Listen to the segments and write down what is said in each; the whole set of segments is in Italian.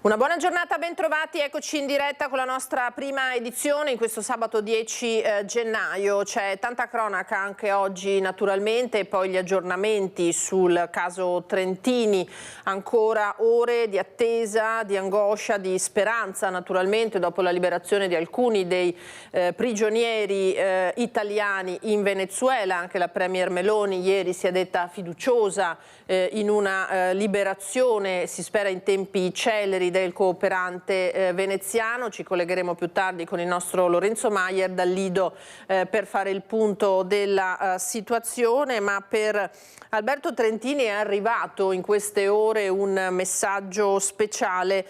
Una buona giornata, ben trovati, eccoci in diretta con la nostra prima edizione in questo sabato 10 gennaio. C'è tanta cronaca anche oggi naturalmente, e poi gli aggiornamenti sul caso Trentini, ancora ore di attesa, di angoscia, di speranza naturalmente dopo la liberazione di alcuni dei prigionieri italiani in Venezuela. Anche la Premier Meloni ieri si è detta fiduciosa in una liberazione, si spera in tempi celeri, del cooperante veneziano. Ci collegheremo più tardi con il nostro Lorenzo Maier dal Lido per fare il punto della situazione, ma per Alberto Trentini è arrivato in queste ore un messaggio speciale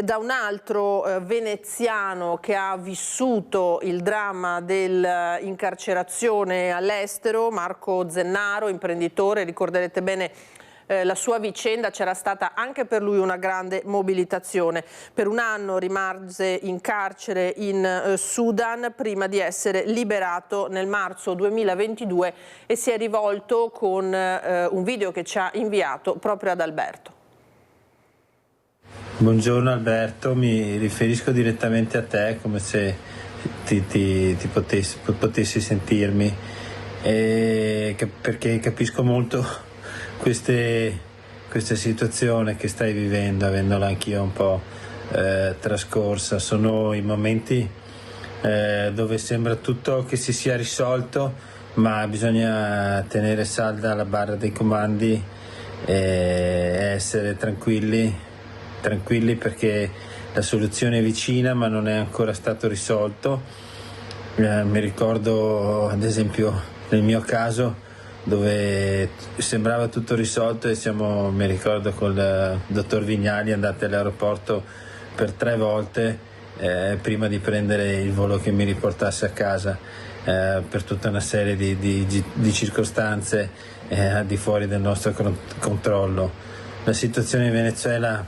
da un altro veneziano che ha vissuto il dramma dell'incarcerazione all'estero, Marco Zennaro, imprenditore. Ricorderete bene la sua vicenda, c'era stata anche per lui una grande mobilitazione. Per un anno rimase in carcere in Sudan prima di essere liberato nel marzo 2022 e si è rivolto con un video che ci ha inviato proprio ad Alberto. Buongiorno Alberto, mi riferisco direttamente a te come se ti potessi sentirmi, perché capisco molto questa situazione che stai vivendo, avendola anch'io un po' trascorsa. Sono i momenti dove sembra tutto che si sia risolto, ma bisogna tenere salda la barra dei comandi e essere tranquilli perché la soluzione è vicina, ma non è ancora stato risolto. Mi ricordo ad esempio nel mio caso dove sembrava tutto risolto e mi ricordo col dottor Vignali andati all'aeroporto per 3 volte prima di prendere il volo che mi riportasse a casa, per tutta una serie di circostanze al di fuori del nostro controllo. La situazione in Venezuela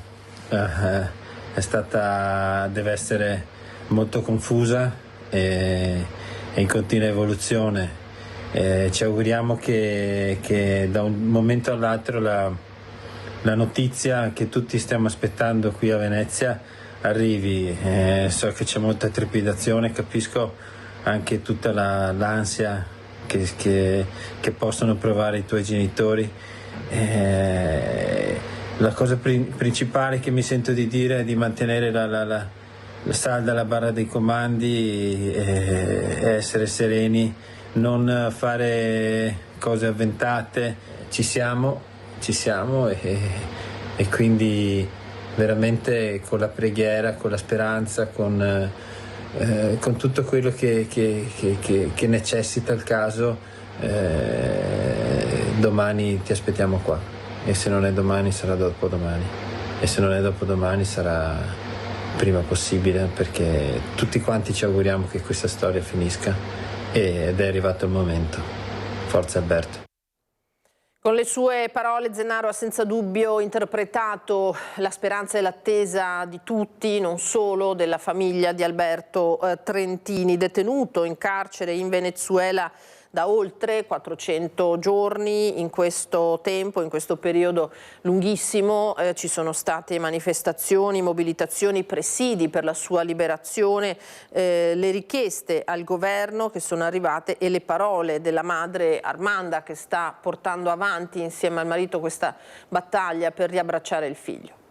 deve essere molto confusa e in continua evoluzione. Ci auguriamo che da un momento all'altro la notizia che tutti stiamo aspettando qui a Venezia arrivi. So che c'è molta trepidazione, capisco anche tutta l'ansia che possono provare i tuoi genitori. La cosa principale che mi sento di dire è di mantenere la salda la barra dei comandi e essere sereni, non fare cose avventate. Ci siamo e quindi veramente con la preghiera, con la speranza, con tutto quello che necessita il caso, domani ti aspettiamo qua, e se non è domani sarà dopodomani, e se non è dopodomani sarà prima possibile, perché tutti quanti ci auguriamo che questa storia finisca ed è arrivato il momento. Forza Alberto. Con le sue parole Zennaro ha senza dubbio interpretato la speranza e l'attesa di tutti, non solo della famiglia di Alberto Trentini, detenuto in carcere in Venezuela da oltre 400 giorni. In questo tempo, in questo periodo lunghissimo, ci sono state manifestazioni, mobilitazioni, presidi per la sua liberazione, le richieste al governo che sono arrivate e le parole della madre Armanda, che sta portando avanti insieme al marito questa battaglia per riabbracciare il figlio.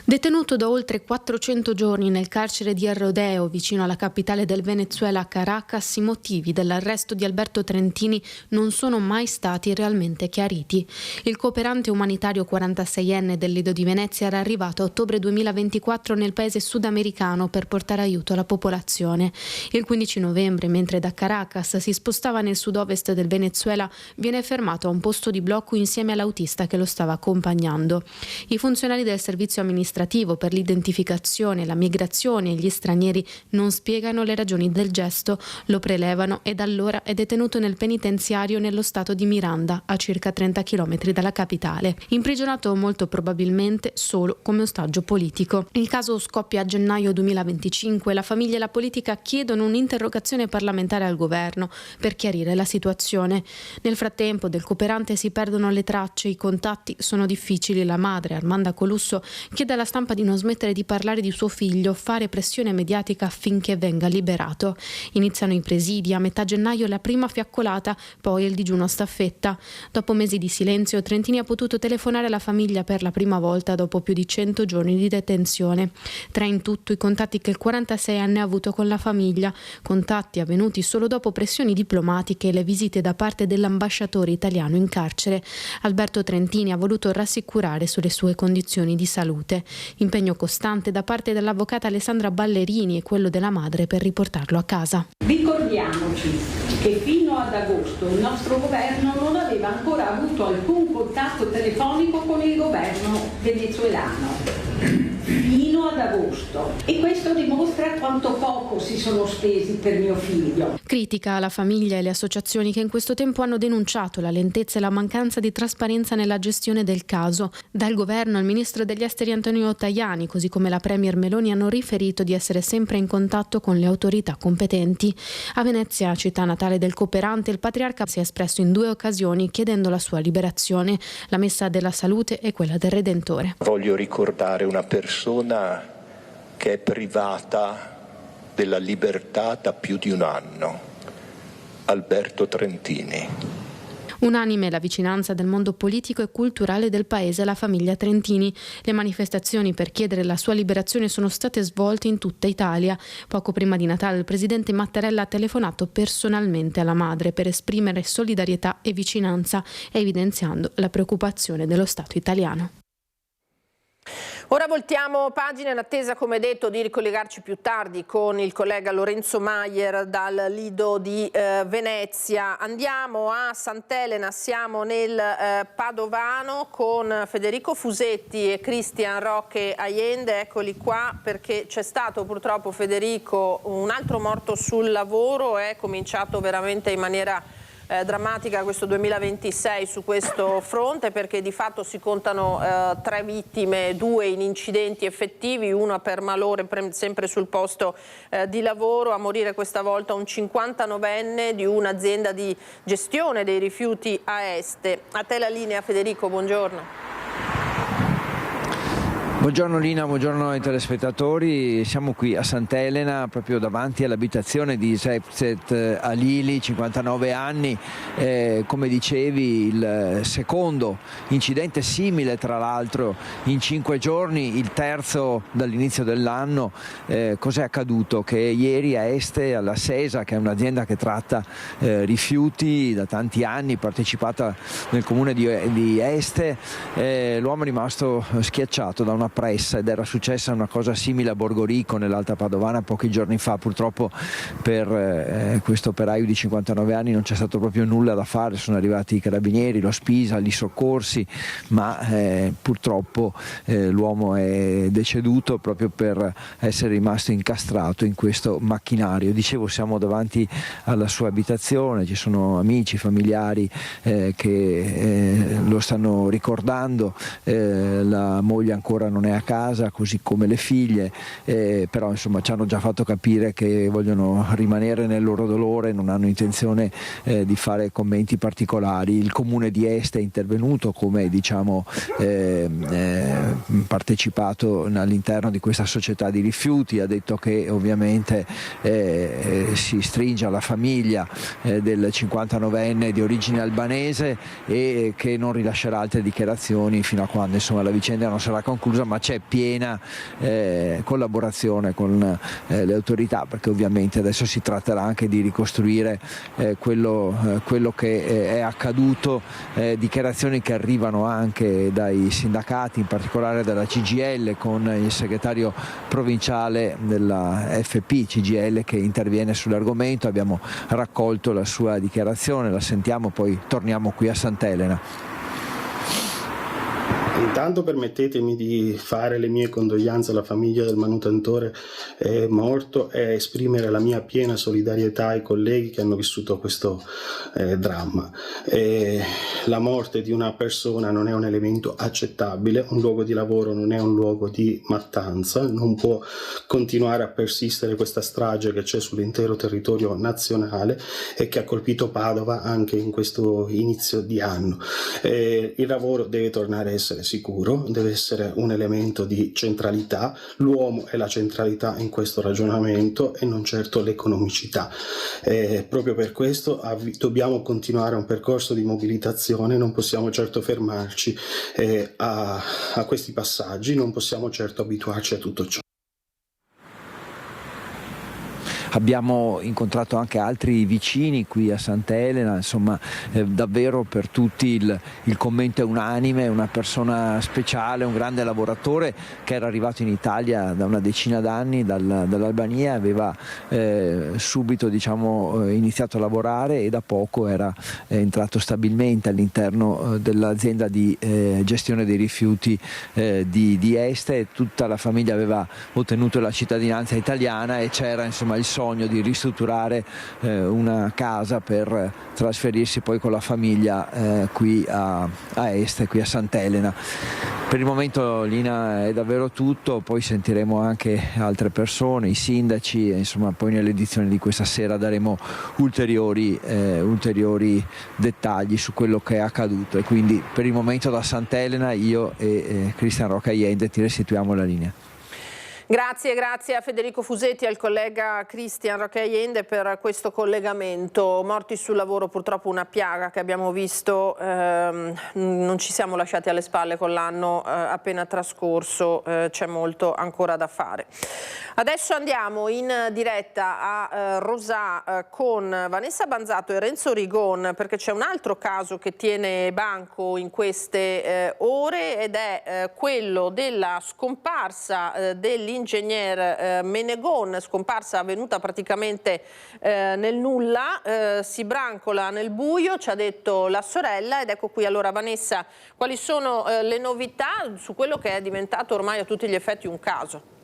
Detenuto da oltre 400 giorni nel carcere di El Rodeo, vicino alla capitale del Venezuela, Caracas, i motivi dell'arresto di Alberto Trentini non sono mai stati realmente chiariti. Il cooperante umanitario 46enne del Lido di Venezia era arrivato a ottobre 2024 nel paese sudamericano per portare aiuto alla popolazione. Il 15 novembre, mentre da Caracas si spostava nel sud-ovest del Venezuela, viene fermato a un posto di blocco insieme all'autista che lo stava accompagnando. I funzionari del servizio amministrativo amministrativo per l'identificazione, la migrazione e gli stranieri non spiegano le ragioni del gesto, lo prelevano e da allora è detenuto nel penitenziario nello stato di Miranda, a circa 30 km dalla capitale, imprigionato molto probabilmente solo come ostaggio politico. Il caso scoppia a gennaio 2025, la famiglia e la politica chiedono un'interrogazione parlamentare al governo per chiarire la situazione. Nel frattempo del cooperante si perdono le tracce, i contatti sono difficili. La madre, Armanda Colusso, chiede alla stampa di non smettere di parlare di suo figlio, fare pressione mediatica affinché venga liberato. Iniziano i presidi, a metà gennaio la prima fiaccolata, poi il digiuno a staffetta. Dopo mesi di silenzio, Trentini ha potuto telefonare alla famiglia per la prima volta dopo più di 100 giorni di detenzione. 3 in tutto i contatti che il 46enne ha avuto con la famiglia, contatti avvenuti solo dopo pressioni diplomatiche e le visite da parte dell'ambasciatore italiano in carcere. Alberto Trentini ha voluto rassicurare sulle sue condizioni di salute. Impegno costante da parte dell'avvocata Alessandra Ballerini e quello della madre per riportarlo a casa. Ricordiamoci che fino ad agosto il nostro governo non aveva ancora avuto alcun contatto telefonico con il governo venezuelano. Fino ad agosto. E questo dimostra quanto poco si sono spesi per mio figlio. Critica alla famiglia e le associazioni che in questo tempo hanno denunciato la lentezza e la mancanza di trasparenza nella gestione del caso. Dal governo il ministro degli esteri Antonio Tajani, così come la premier Meloni, hanno riferito di essere sempre in contatto con le autorità competenti. A Venezia, città natale del cooperante, il patriarca si è espresso in 2 occasioni chiedendo la sua liberazione, la messa della salute e quella del Redentore. Voglio ricordare una persona che è privata della libertà da più di un anno, Alberto Trentini. Unanime la vicinanza del mondo politico e culturale del paese alla famiglia Trentini. Le manifestazioni per chiedere la sua liberazione sono state svolte in tutta Italia. Poco prima di Natale il presidente Mattarella ha telefonato personalmente alla madre per esprimere solidarietà e vicinanza, evidenziando la preoccupazione dello Stato italiano. Ora voltiamo pagina in attesa, come detto, di ricollegarci più tardi con il collega Lorenzo Maier dal Lido di Venezia. Andiamo a Sant'Elena, siamo nel Padovano con Federico Fusetti e Cristian Roque Allende. Eccoli qua perché c'è stato purtroppo, Federico, un altro morto sul lavoro. È cominciato veramente in maniera drammatica questo 2026 su questo fronte, perché di fatto si contano 3 vittime, 2 in incidenti effettivi, una per malore sempre sul posto di lavoro. A morire questa volta un 59enne di un'azienda di gestione dei rifiuti a Este. A te la linea, Federico, buongiorno. Buongiorno Lina, buongiorno ai telespettatori. Siamo qui a Sant'Elena, proprio davanti all'abitazione di Sebzet Alili, 59 anni. Come dicevi, il secondo incidente simile, tra l'altro, in 5 giorni, il terzo dall'inizio dell'anno. Cos'è accaduto? Che ieri a Este, alla Sesa, che è un'azienda che tratta rifiuti da tanti anni, partecipata nel comune di Este, l'uomo è rimasto schiacciato da una pressa, ed era successa una cosa simile a Borgorico, nell'Alta Padovana, pochi giorni fa. Purtroppo per questo operaio di 59 anni non c'è stato proprio nulla da fare, sono arrivati i carabinieri, lo Spisa, gli soccorsi, ma purtroppo l'uomo è deceduto proprio per essere rimasto incastrato in questo macchinario. Dicevo, siamo davanti alla sua abitazione, ci sono amici, familiari che lo stanno ricordando, la moglie ancora non è a casa, così come le figlie, però insomma ci hanno già fatto capire che vogliono rimanere nel loro dolore, non hanno intenzione di fare commenti particolari. Il comune di Este è intervenuto come, diciamo, partecipato all'interno di questa società di rifiuti, ha detto che ovviamente si stringe alla famiglia del 59enne di origine albanese e che non rilascerà altre dichiarazioni fino a quando, insomma, la vicenda non sarà conclusa, ma c'è piena collaborazione con le autorità, perché ovviamente adesso si tratterà anche di ricostruire quello che è accaduto, dichiarazioni che arrivano anche dai sindacati, in particolare dalla CGIL, con il segretario provinciale della FP CGIL che interviene sull'argomento. Abbiamo raccolto la sua dichiarazione, la sentiamo, poi torniamo qui a Sant'Elena. Intanto permettetemi di fare le mie condoglianze alla famiglia del manutentore morto e esprimere la mia piena solidarietà ai colleghi che hanno vissuto questo dramma. La morte di una persona non è un elemento accettabile, un luogo di lavoro non è un luogo di mattanza, non può continuare a persistere questa strage che c'è sull'intero territorio nazionale e che ha colpito Padova anche in questo inizio di anno. Il lavoro deve tornare a essere sicuro, deve essere un elemento di centralità, l'uomo è la centralità in questo ragionamento e non certo l'economicità. Proprio per questo dobbiamo continuare un percorso di mobilitazione, non possiamo certo fermarci a questi passaggi, non possiamo certo abituarci a tutto ciò. Abbiamo incontrato anche altri vicini qui a Sant'Elena, insomma davvero per tutti il commento è unanime, una persona speciale, un grande lavoratore che era arrivato in Italia da una decina d'anni dall'Albania, aveva subito iniziato a lavorare e da poco era entrato stabilmente all'interno dell'azienda di gestione dei rifiuti di Este. Tutta la famiglia aveva ottenuto la cittadinanza italiana e c'era insomma il sogno di ristrutturare una casa per trasferirsi poi con la famiglia qui a Este, qui a Sant'Elena. Per il momento Lina è davvero tutto, poi sentiremo anche altre persone, i sindaci, e insomma poi nell'edizione di questa sera daremo ulteriori dettagli su quello che è accaduto, e quindi per il momento da Sant'Elena io e Cristian Rocca Jende ti restituiamo la linea. Grazie a Federico Fusetti e al collega Cristian Rocca Jende per questo collegamento. Morti sul lavoro, purtroppo una piaga che abbiamo visto, non ci siamo lasciati alle spalle con l'anno appena trascorso, c'è molto ancora da fare. Adesso andiamo in diretta a Rosà con Vanessa Banzato e Renzo Rigon, perché c'è un altro caso che tiene banco in queste ore ed è quello della scomparsa dell'ingegner Menegon, scomparsa avvenuta praticamente nel nulla, si brancola nel buio, ci ha detto la sorella, ed ecco qui allora Vanessa, quali sono le novità su quello che è diventato ormai a tutti gli effetti un caso?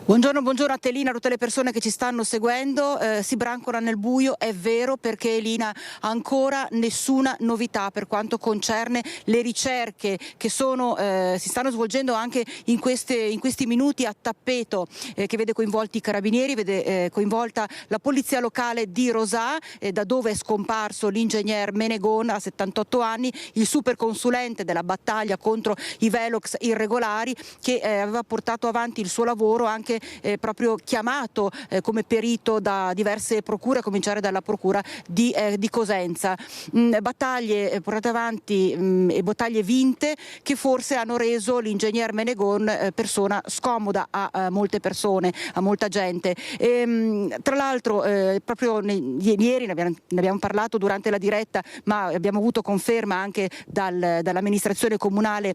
Buongiorno a te Lina, a tutte le persone che ci stanno seguendo. Si brancola nel buio, è vero, perché Lina ancora nessuna novità per quanto concerne le ricerche che si stanno svolgendo anche in questi minuti a tappeto, che vede coinvolti i carabinieri, vede coinvolta la polizia locale di Rosà, da dove è scomparso l'ingegner Menegon a 78 anni, il superconsulente della battaglia contro i velox irregolari, che aveva portato avanti il suo lavoro anche proprio chiamato come perito da diverse procure, a cominciare dalla procura di Cosenza. Battaglie portate avanti e battaglie vinte che forse hanno reso l'ingegner Menegon persona scomoda a molte persone, a molta gente. Tra l'altro proprio ieri ne abbiamo parlato durante la diretta, ma abbiamo avuto conferma anche dall'amministrazione comunale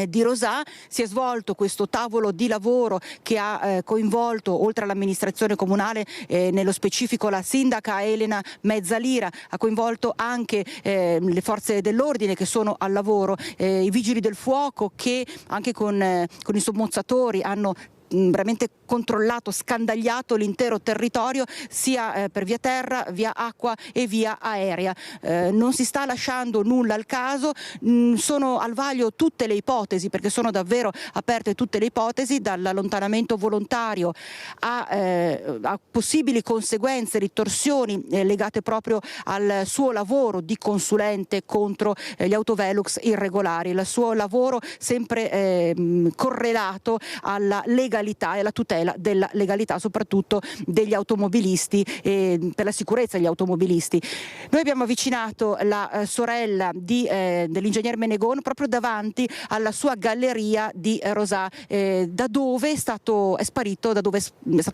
di Rosà. Si è svolto questo tavolo di lavoro che ha coinvolto, oltre all'amministrazione comunale, nello specifico la sindaca Elena Mezzalira, ha coinvolto anche le forze dell'ordine che sono al lavoro, i vigili del fuoco che anche con i sommozzatori hanno veramente controllato, scandagliato l'intero territorio, sia per via terra, via acqua e via aerea. Non si sta lasciando nulla al caso, sono al vaglio tutte le ipotesi, perché sono davvero aperte tutte le ipotesi, dall'allontanamento volontario a possibili conseguenze, ritorsioni legate proprio al suo lavoro di consulente contro gli autovelox irregolari, il suo lavoro sempre correlato alla legalità e alla tutela della legalità, soprattutto degli automobilisti e per la sicurezza degli automobilisti. Noi abbiamo avvicinato la sorella dell'ingegner Menegon proprio davanti alla sua galleria di Rosà, da dove è stato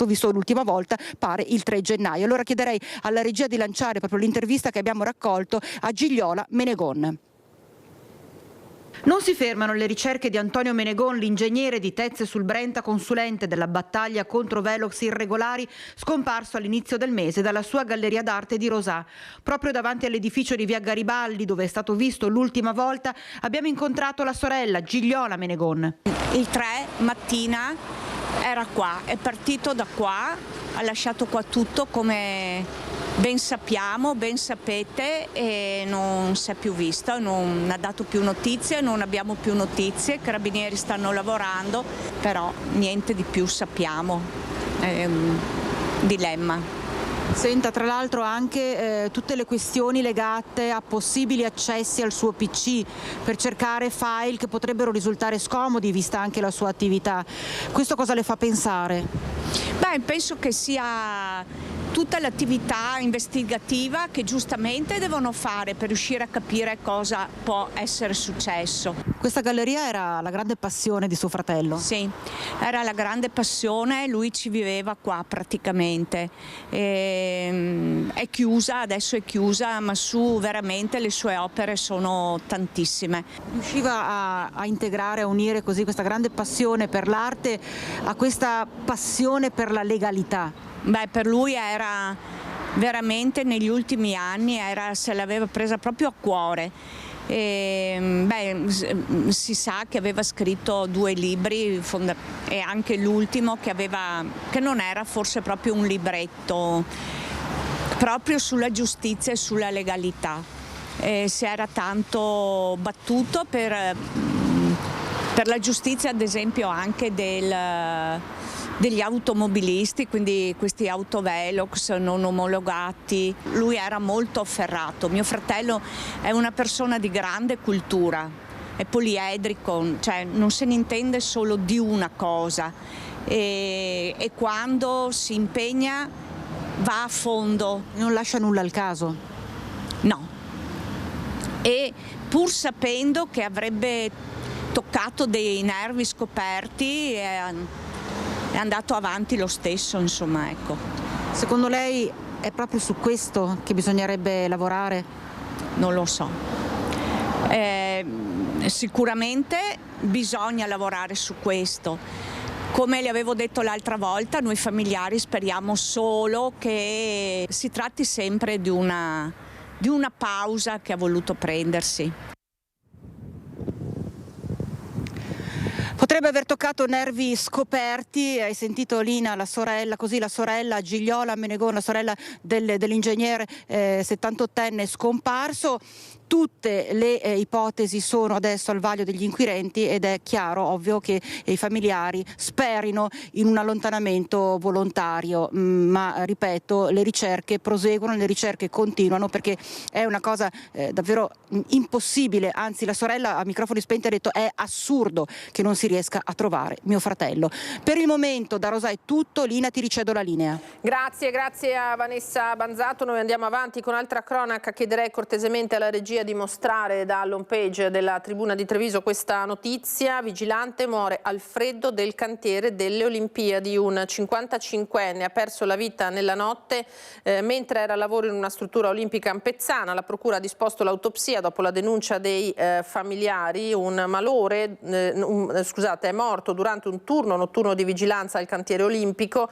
visto l'ultima volta, pare il 3 gennaio. Allora chiederei alla regia di lanciare proprio l'intervista che abbiamo raccolto a Gigliola Menegon. Non si fermano le ricerche di Antonio Menegon, l'ingegnere di Tezze sul Brenta, consulente della battaglia contro velox irregolari, scomparso all'inizio del mese dalla sua galleria d'arte di Rosà. Proprio davanti all'edificio di via Garibaldi, dove è stato visto l'ultima volta, abbiamo incontrato la sorella Gigliola Menegon. Il 3 mattina era qua, è partito da qua, ha lasciato qua tutto come ben sappiamo, ben sapete, e non si è più visto, non ha dato più notizie, non abbiamo più notizie, i carabinieri stanno lavorando, però niente di più sappiamo, è un dilemma. Senta, tra l'altro anche tutte le questioni legate a possibili accessi al suo PC per cercare file che potrebbero risultare scomodi vista anche la sua attività. Questo cosa le fa pensare? Beh, penso che sia tutta l'attività investigativa che giustamente devono fare per riuscire a capire cosa può essere successo. Questa galleria era la grande passione di suo fratello? Sì, era la grande passione, lui ci viveva qua praticamente. È chiusa, adesso è chiusa, ma su veramente le sue opere sono tantissime. Riusciva a integrare, a unire così questa grande passione per l'arte a questa passione per la legalità? Beh, per lui era veramente negli ultimi anni, se l'aveva presa proprio a cuore. Si sa che aveva scritto 2 libri e anche l'ultimo che non era forse proprio un libretto, proprio sulla giustizia e sulla legalità. Si era tanto battuto per la giustizia, ad esempio anche degli automobilisti, quindi questi autovelox non omologati. Lui era molto afferrato. Mio fratello è una persona di grande cultura, è poliedrico, cioè non se ne intende solo di una cosa e quando si impegna va a fondo. Non lascia nulla al caso? No. E pur sapendo che avrebbe toccato dei nervi scoperti, è andato avanti lo stesso, insomma, ecco. Secondo lei è proprio su questo che bisognerebbe lavorare? Non lo so. Sicuramente bisogna lavorare su questo. Come le avevo detto l'altra volta, noi familiari speriamo solo che si tratti sempre di una pausa che ha voluto prendersi. Potrebbe aver toccato nervi scoperti, hai sentito Lina, la sorella Gigliola Menegon, la sorella dell'ingegnere 78enne scomparso. Tutte le ipotesi sono adesso al vaglio degli inquirenti ed è chiaro, ovvio, che i familiari sperino in un allontanamento volontario, ma ripeto, le ricerche proseguono, le ricerche continuano, perché è una cosa davvero impossibile, anzi la sorella a microfoni spenti ha detto è assurdo che non si riesca a trovare mio fratello. Per il momento da Rosà è tutto, Lina ti ricedo la linea. Grazie a Vanessa Banzato, noi andiamo avanti con altra cronaca, chiederei cortesemente alla regia di mostrare dall'home page della Tribuna di Treviso questa notizia. Vigilante, muore al freddo del cantiere delle Olimpiadi, un 55enne ha perso la vita nella notte mentre era a lavoro in una struttura olimpica ampezzana. La procura ha disposto l'autopsia dopo la denuncia dei familiari. Un malore è morto durante un turno notturno di vigilanza al cantiere olimpico.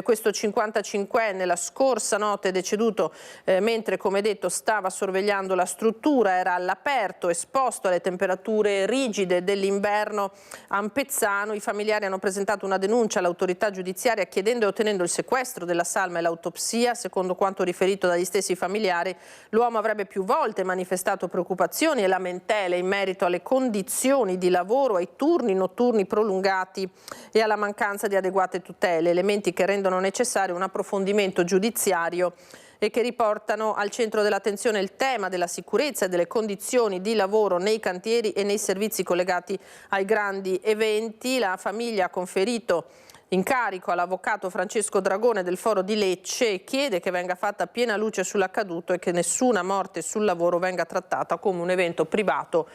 Questo 55enne la scorsa notte è deceduto mentre, come detto, stava sorvegliando la struttura. Era all'aperto, esposto alle temperature rigide dell'inverno ampezzano. I familiari hanno presentato una denuncia all'autorità giudiziaria chiedendo e ottenendo il sequestro della salma e l'autopsia. Secondo quanto riferito dagli stessi familiari, l'uomo avrebbe più volte manifestato preoccupazioni e lamentele in merito alle condizioni di lavoro, ai turni notturni prolungati e alla mancanza di adeguate tutele, elementi che rendono necessario un approfondimento giudiziario e che riportano al centro dell'attenzione il tema della sicurezza e delle condizioni di lavoro nei cantieri e nei servizi collegati ai grandi eventi. La famiglia ha conferito incarico all'avvocato Francesco Dragone del Foro di Lecce e chiede che venga fatta piena luce sull'accaduto e che nessuna morte sul lavoro venga trattata come un evento privato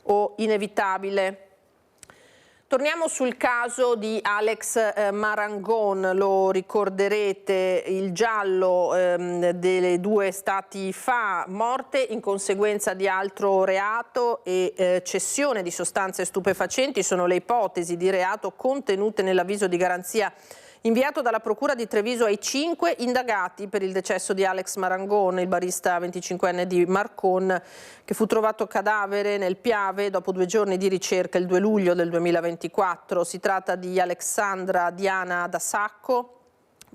o inevitabile. Torniamo sul caso di Alex Marangon, lo ricorderete, il giallo delle 2 estati fa, morte in conseguenza di altro reato e cessione di sostanze stupefacenti sono le ipotesi di reato contenute nell'avviso di garanzia inviato dalla Procura di Treviso ai 5 indagati per il decesso di Alex Marangon, il barista 25enne di Marcon, che fu trovato cadavere nel Piave dopo 2 giorni di ricerca il 2 luglio del 2024. Si tratta di Alexandra Diana da Sacco,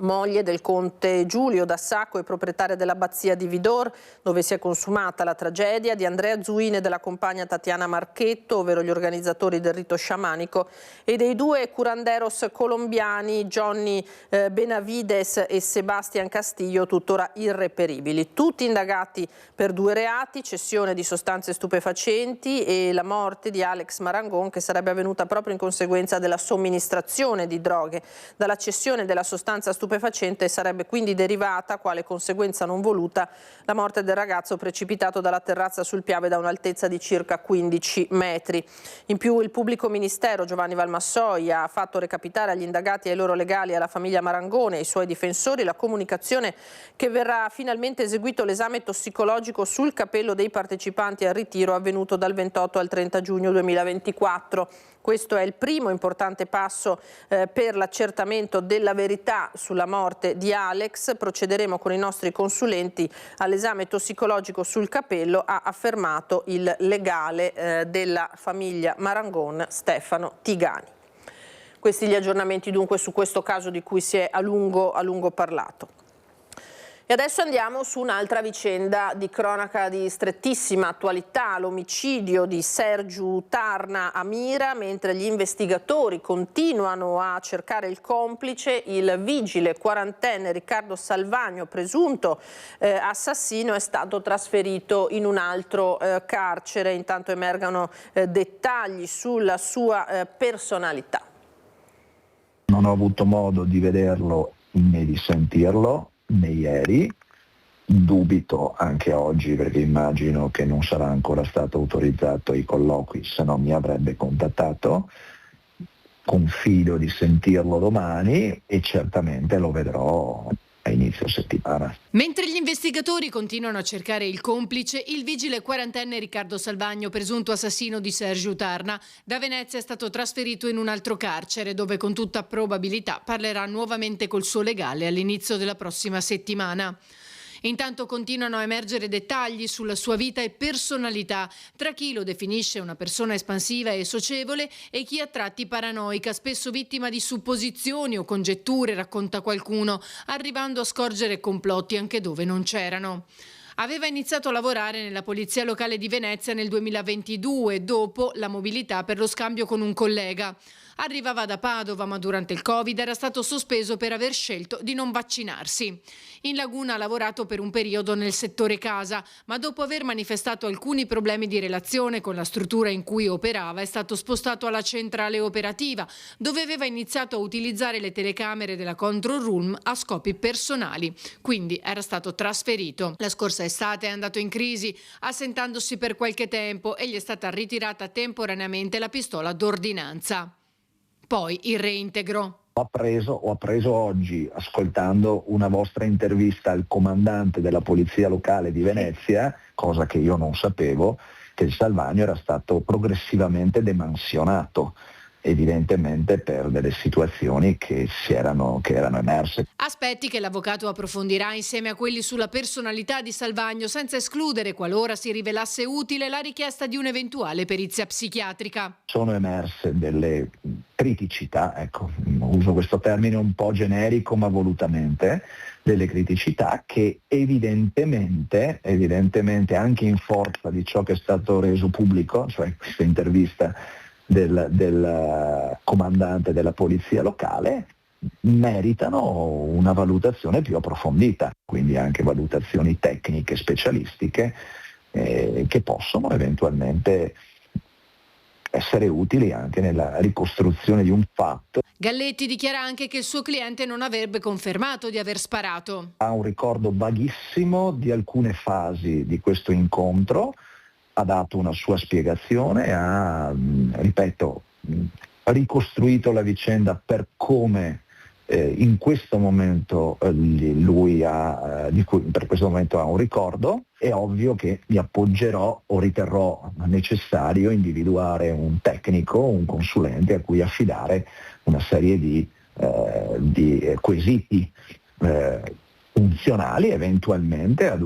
moglie del conte Giulio da Sacco e proprietaria dell'abbazia di Vidor, dove si è consumata la tragedia, di Andrea Zuin e della compagna Tatiana Marchetto, ovvero gli organizzatori del rito sciamanico, e dei 2 curanderos colombiani, Johnny Benavides e Sebastian Castillo, tuttora irreperibili. Tutti indagati per 2 reati, cessione di sostanze stupefacenti e la morte di Alex Marangon, che sarebbe avvenuta proprio in conseguenza della somministrazione di droghe. Dalla cessione della sostanza stupefacente sarebbe quindi derivata, quale conseguenza non voluta, la morte del ragazzo precipitato dalla terrazza sul Piave da un'altezza di circa 15 metri. In più il pubblico ministero Giovanni Valmassoia ha fatto recapitare agli indagati e ai loro legali, alla famiglia Marangone e ai suoi difensori la comunicazione che verrà finalmente eseguito l'esame tossicologico sul capello dei partecipanti al ritiro avvenuto dal 28 al 30 giugno 2024. Questo è il primo importante passo per l'accertamento della verità sulla morte di Alex. Procederemo con i nostri consulenti all'esame tossicologico sul capello, ha affermato il legale della famiglia Marangon, Stefano Tigani. Questi gli aggiornamenti dunque su questo caso di cui si è a lungo parlato. E adesso andiamo su un'altra vicenda di cronaca di strettissima attualità, l'omicidio di Sergiu Tarna a Mira. Mentre gli investigatori continuano a cercare il complice, il vigile 40enne Riccardo Salvagno, presunto assassino, è stato trasferito in un altro carcere. Intanto emergono dettagli sulla sua personalità. Non ho avuto modo di vederlo né di sentirlo né ieri, dubito anche oggi perché immagino che non sarà ancora stato autorizzato ai colloqui, se no mi avrebbe contattato. Confido di sentirlo domani e certamente lo vedrò a inizio settimana. Mentre gli investigatori continuano a cercare il complice, il vigile 40enne Riccardo Salvagno, presunto assassino di Sergiu Tarna, da Venezia è stato trasferito in un altro carcere dove con tutta probabilità parlerà nuovamente col suo legale all'inizio della prossima settimana. Intanto continuano a emergere dettagli sulla sua vita e personalità, tra chi lo definisce una persona espansiva e socievole e chi a tratti paranoica, spesso vittima di supposizioni o congetture, racconta qualcuno, arrivando a scorgere complotti anche dove non c'erano. Aveva iniziato a lavorare nella polizia locale di Venezia nel 2022, dopo la mobilità per lo scambio con un collega. Arrivava da Padova, ma durante il Covid era stato sospeso per aver scelto di non vaccinarsi. In Laguna ha lavorato per un periodo nel settore casa, ma dopo aver manifestato alcuni problemi di relazione con la struttura in cui operava è stato spostato alla centrale operativa, dove aveva iniziato a utilizzare le telecamere della control room a scopi personali. Quindi era stato trasferito. La scorsa estate è andato in crisi, assentandosi per qualche tempo, e gli è stata ritirata temporaneamente la pistola d'ordinanza. Poi il reintegro. Ho appreso oggi, ascoltando una vostra intervista al comandante della polizia locale di Venezia, cosa che io non sapevo, che il Salvagno era stato progressivamente demansionato, evidentemente per delle situazioni che erano emerse. Aspetti che l'avvocato approfondirà insieme a quelli sulla personalità di Salvagno, senza escludere, qualora si rivelasse utile, la richiesta di un'eventuale perizia psichiatrica. Sono emerse delle criticità, ecco, uso questo termine un po' generico ma volutamente, delle criticità che evidentemente anche in forza di ciò che è stato reso pubblico, cioè questa intervista del comandante della polizia locale, meritano una valutazione più approfondita, quindi anche valutazioni tecniche specialistiche che possono eventualmente essere utili anche nella ricostruzione di un fatto. Galletti dichiara anche che il suo cliente non avrebbe confermato di aver sparato. Ha un ricordo vaghissimo di alcune fasi di questo incontro, ha dato una sua spiegazione, ripeto, ricostruito la vicenda per come in questo momento lui di cui per questo momento ha un ricordo. È ovvio che mi appoggerò o riterrò necessario individuare un tecnico, un consulente a cui affidare una serie di quesiti funzionali eventualmente ad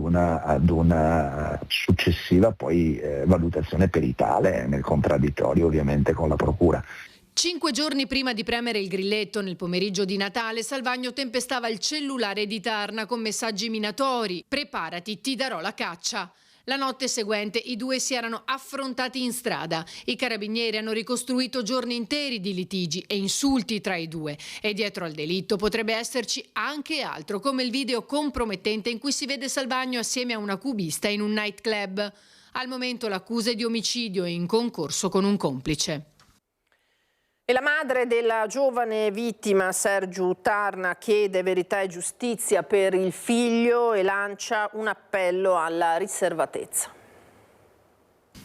una successiva poi valutazione peritale, nel contraddittorio ovviamente con la procura. 5 giorni prima di premere il grilletto nel pomeriggio di Natale, Salvagno tempestava il cellulare di Tarna con messaggi minatori: preparati, ti darò la caccia. La notte seguente i due si erano affrontati in strada. I carabinieri hanno ricostruito giorni interi di litigi e insulti tra i due. E dietro al delitto potrebbe esserci anche altro, come il video compromettente in cui si vede Salvagno assieme a una cubista in un nightclub. Al momento l'accusa è di omicidio in concorso con un complice. E la madre della giovane vittima, Sergiu Tarna, chiede verità e giustizia per il figlio e lancia un appello alla riservatezza.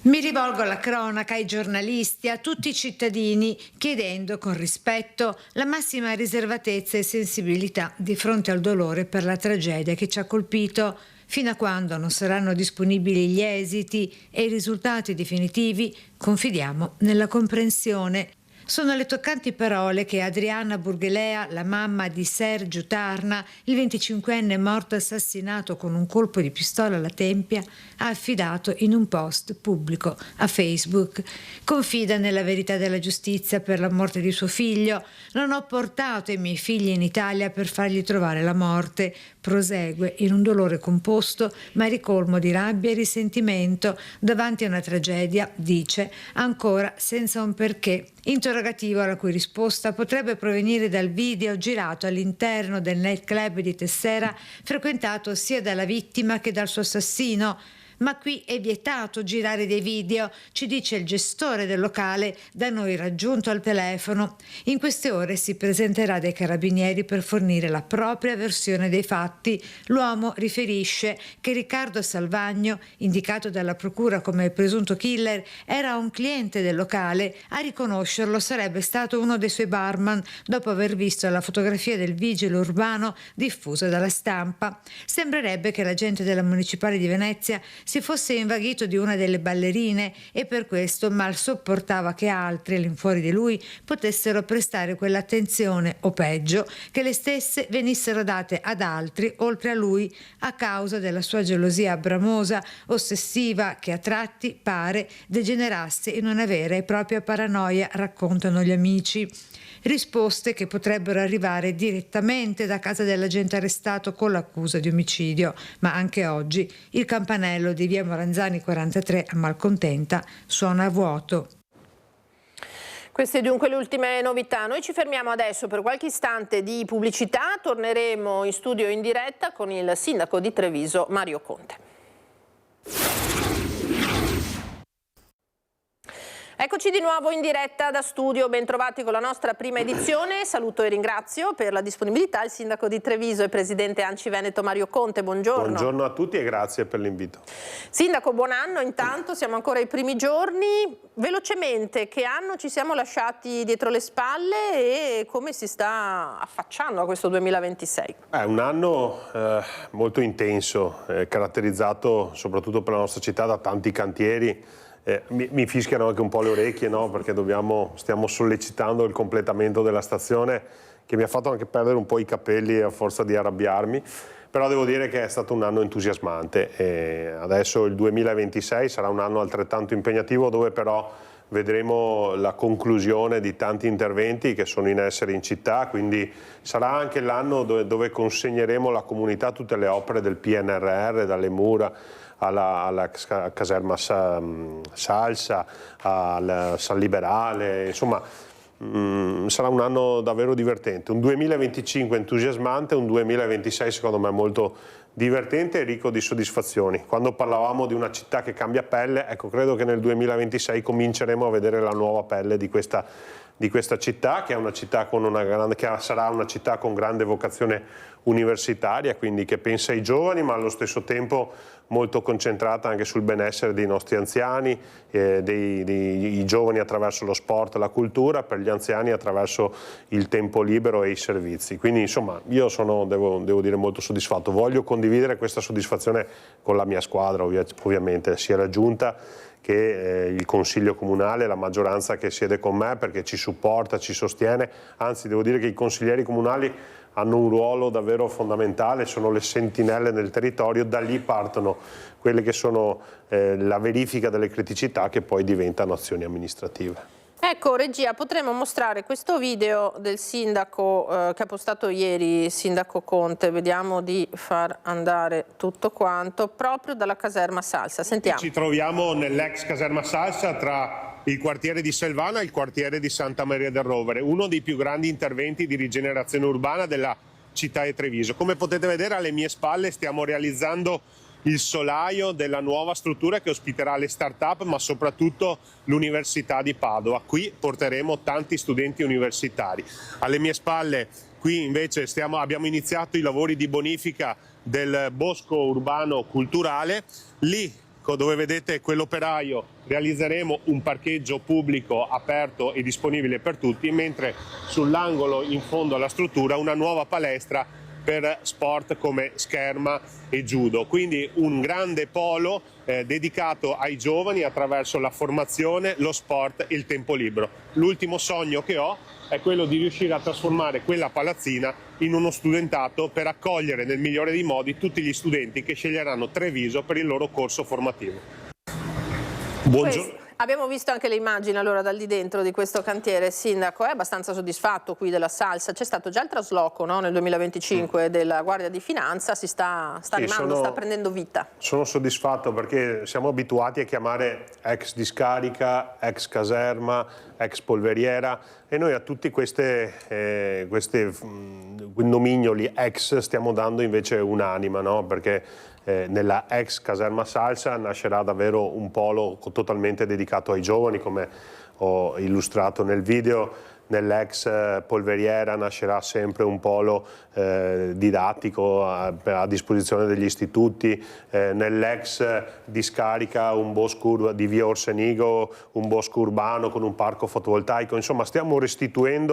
Mi rivolgo alla cronaca, ai giornalisti, a tutti i cittadini, chiedendo con rispetto la massima riservatezza e sensibilità di fronte al dolore per la tragedia che ci ha colpito. Fino a quando non saranno disponibili gli esiti e i risultati definitivi, confidiamo nella comprensione. Sono le toccanti parole che Adriana Burghelea, la mamma di Sergiu Tarna, il 25enne morto assassinato con un colpo di pistola alla tempia, ha affidato in un post pubblico a Facebook. Confida nella verità della giustizia per la morte di suo figlio. Non ho portato i miei figli in Italia per fargli trovare la morte. Prosegue in un dolore composto, ma ricolmo di rabbia e risentimento davanti a una tragedia, dice, ancora senza un perché. Interrogativo alla cui risposta potrebbe provenire dal video girato all'interno del nightclub di Tessera, frequentato sia dalla vittima che dal suo assassino. Ma qui è vietato girare dei video, ci dice il gestore del locale, da noi raggiunto al telefono. In queste ore si presenterà dai carabinieri per fornire la propria versione dei fatti. L'uomo riferisce che Riccardo Salvagno, indicato dalla procura come presunto killer, era un cliente del locale. A riconoscerlo sarebbe stato uno dei suoi barman, dopo aver visto la fotografia del vigile urbano diffusa dalla stampa. Sembrerebbe che l'agente della Municipale di Venezia si fosse invaghito di una delle ballerine e per questo mal sopportava che altri all'infuori di lui potessero prestare quell'attenzione o peggio, che le stesse venissero date ad altri oltre a lui a causa della sua gelosia bramosa, ossessiva, che a tratti pare degenerasse in una vera e propria paranoia, raccontano gli amici. Risposte che potrebbero arrivare direttamente da casa dell'agente arrestato con l'accusa di omicidio, ma anche oggi il campanello di via Moranzani 43 a Malcontenta suona a vuoto. Queste dunque le ultime novità. Noi ci fermiamo adesso per qualche istante di pubblicità, torneremo in studio in diretta con il sindaco di Treviso Mario Conte. Eccoci di nuovo in diretta da studio, ben trovati con la nostra prima edizione. Saluto e ringrazio per la disponibilità il sindaco di Treviso e presidente ANCI Veneto Mario Conte, buongiorno. Buongiorno a tutti e grazie per l'invito. Sindaco, buon anno, intanto siamo ancora ai primi giorni. Velocemente, che anno ci siamo lasciati dietro le spalle e come si sta affacciando a questo 2026? È un anno molto intenso, caratterizzato soprattutto per la nostra città da tanti cantieri. Mi fischiano anche un po' le orecchie, no? Perché stiamo sollecitando il completamento della stazione, che mi ha fatto anche perdere un po' i capelli a forza di arrabbiarmi, però devo dire che è stato un anno entusiasmante e adesso il 2026 sarà un anno altrettanto impegnativo, dove però vedremo la conclusione di tanti interventi che sono in essere in città, quindi sarà anche l'anno dove consegneremo alla comunità tutte le opere del PNRR, dalle mura alla caserma Salsa, al San Liberale, insomma sarà un anno davvero divertente, un 2025 entusiasmante, un 2026 secondo me molto divertente e ricco di soddisfazioni. Quando parlavamo di una città che cambia pelle, ecco, credo che nel 2026 cominceremo a vedere la nuova pelle di questa di questa città, che è una città con che sarà una città con grande vocazione universitaria, quindi che pensa ai giovani, ma allo stesso tempo molto concentrata anche sul benessere dei nostri anziani, dei giovani attraverso lo sport e la cultura, per gli anziani attraverso il tempo libero e i servizi. Quindi insomma io sono, devo dire, molto soddisfatto. Voglio condividere questa soddisfazione con la mia squadra, ovviamente, sia la Giunta che il Consiglio Comunale, la maggioranza che siede con me, perché ci supporta, ci sostiene. Anzi, devo dire che i consiglieri comunali hanno un ruolo davvero fondamentale, sono le sentinelle nel territorio, da lì partono quelle che sono la verifica delle criticità che poi diventano azioni amministrative. Ecco, regia, potremmo mostrare questo video del sindaco che ha postato ieri il sindaco Conte. Vediamo di far andare tutto quanto proprio dalla caserma Salsa. Sentiamo. Ci troviamo nell'ex caserma Salsa, tra il quartiere di Selvana e il quartiere di Santa Maria del Rovere, uno dei più grandi interventi di rigenerazione urbana della città di Treviso. Come potete vedere, alle mie spalle stiamo realizzando il solaio della nuova struttura che ospiterà le start-up, ma soprattutto l'Università di Padova. Qui porteremo tanti studenti universitari. Alle mie spalle qui invece abbiamo iniziato i lavori di bonifica del bosco urbano culturale. Lì, dove vedete quell'operaio, realizzeremo un parcheggio pubblico aperto e disponibile per tutti, mentre sull'angolo in fondo alla struttura una nuova palestra per sport come scherma e judo. Quindi un grande polo dedicato ai giovani attraverso la formazione, lo sport e il tempo libero. L'ultimo sogno che ho è quello di riuscire a trasformare quella palazzina in uno studentato per accogliere nel migliore dei modi tutti gli studenti che sceglieranno Treviso per il loro corso formativo. Buongiorno. Abbiamo visto anche le immagini allora dal di dentro di questo cantiere. Il sindaco è abbastanza soddisfatto qui della Salsa. C'è stato già il trasloco, no, nel 2025 della Guardia di Finanza, sta arrivando, sta prendendo vita. Sono soddisfatto perché siamo abituati a chiamare ex discarica, ex caserma, ex polveriera, e noi a tutti questi nomignoli ex stiamo dando invece un'anima, no? Perché nella ex caserma Salsa nascerà davvero un polo totalmente dedicato ai giovani, come ho illustrato nel video. Nell'ex polveriera nascerà sempre un polo didattico a disposizione degli istituti, nell'ex discarica un bosco di via Orsenigo, un bosco urbano con un parco fotovoltaico. Insomma, stiamo restituendo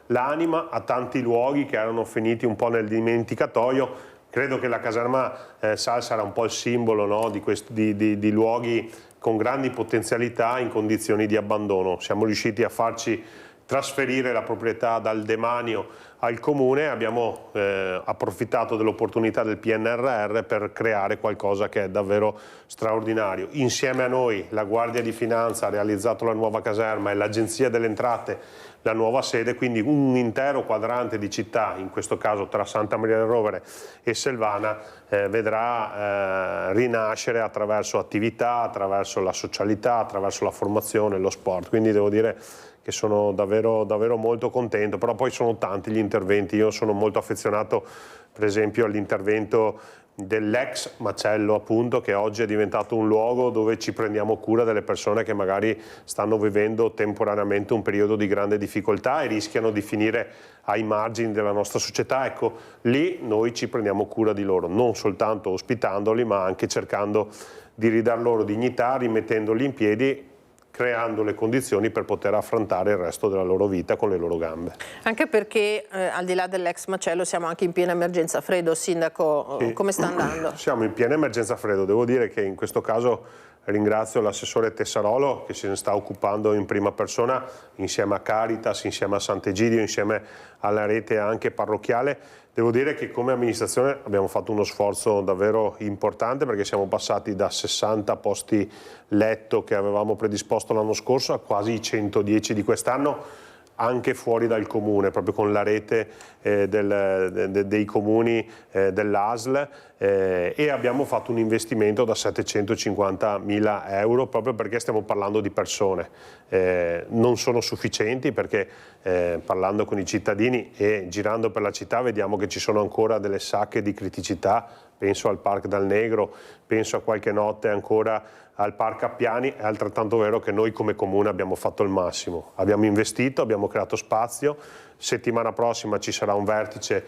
l'anima a tanti luoghi che erano finiti un po' nel dimenticatoio. Credo che la caserma Salsa sarà un po' il simbolo, no, di luoghi con grandi potenzialità in condizioni di abbandono. Siamo riusciti a farci trasferire la proprietà dal demanio al comune, abbiamo approfittato dell'opportunità del PNRR per creare qualcosa che è davvero straordinario. Insieme a noi la Guardia di Finanza ha realizzato la nuova caserma e l'Agenzia delle Entrate la nuova sede, quindi un intero quadrante di città, in questo caso tra Santa Maria del Rovere e Selvana, vedrà rinascere attraverso attività, attraverso la socialità, attraverso la formazione, lo sport. Quindi devo dire che sono davvero molto contento, però poi sono tanti gli interventi. Io sono molto affezionato per esempio all'intervento dell'ex macello, appunto, che oggi è diventato un luogo dove ci prendiamo cura delle persone che magari stanno vivendo temporaneamente un periodo di grande difficoltà e rischiano di finire ai margini della nostra società. Ecco, lì noi ci prendiamo cura di loro, non soltanto ospitandoli, ma anche cercando di ridar loro dignità, rimettendoli in piedi, creando le condizioni per poter affrontare il resto della loro vita con le loro gambe. Anche perché al di là dell'ex macello siamo anche in piena emergenza freddo. Sindaco, sì. Come sta andando? Siamo in piena emergenza freddo, devo dire che in questo caso ringrazio l'assessore Tessarolo che se ne sta occupando in prima persona insieme a Caritas, insieme a Sant'Egidio, insieme alla rete anche parrocchiale. Devo dire che come amministrazione abbiamo fatto uno sforzo davvero importante perché siamo passati da 60 posti letto che avevamo predisposto l'anno scorso a quasi i 110 di quest'anno, anche fuori dal comune, proprio con la rete dei comuni dell'ASL, e abbiamo fatto un investimento da 750.000 euro proprio perché stiamo parlando di persone. Non sono sufficienti perché parlando con i cittadini e girando per la città vediamo che ci sono ancora delle sacche di criticità penso al Park Dal Negro, penso a qualche notte ancora al Park Appiani. È altrettanto vero che noi come Comune abbiamo fatto il massimo, abbiamo investito, abbiamo creato spazio. Settimana prossima ci sarà un vertice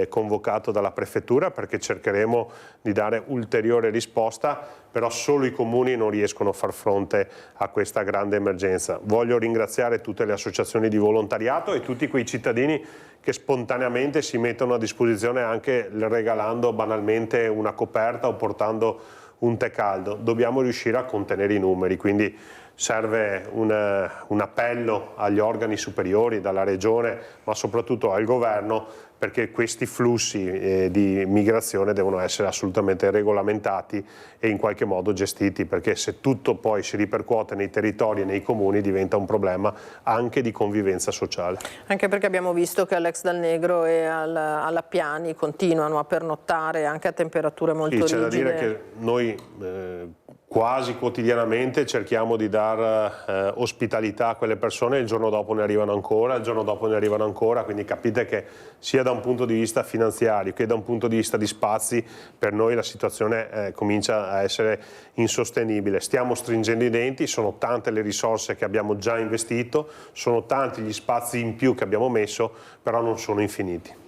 convocato dalla Prefettura perché cercheremo di dare ulteriore risposta, però solo i comuni non riescono a far fronte a questa grande emergenza. Voglio ringraziare tutte le associazioni di volontariato e tutti quei cittadini che spontaneamente si mettono a disposizione anche regalando banalmente una coperta o portando un tè caldo. Dobbiamo riuscire a contenere i numeri, quindi serve un appello agli organi superiori, dalla Regione, ma soprattutto al Governo, perché questi flussi di migrazione devono essere assolutamente regolamentati e in qualche modo gestiti, perché se tutto poi si ripercuote nei territori e nei comuni diventa un problema anche di convivenza sociale. Anche perché abbiamo visto che all'ex Dal Negro e all'Appiani continuano a pernottare anche a temperature molto rigide. C'è da dire che noi quasi quotidianamente cerchiamo di dar ospitalità a quelle persone, il giorno dopo ne arrivano ancora, il giorno dopo ne arrivano ancora, quindi capite che sia da un punto di vista finanziario che da un punto di vista di spazi per noi la situazione comincia a essere insostenibile. Stiamo stringendo i denti, sono tante le risorse che abbiamo già investito, sono tanti gli spazi in più che abbiamo messo, però non sono infiniti.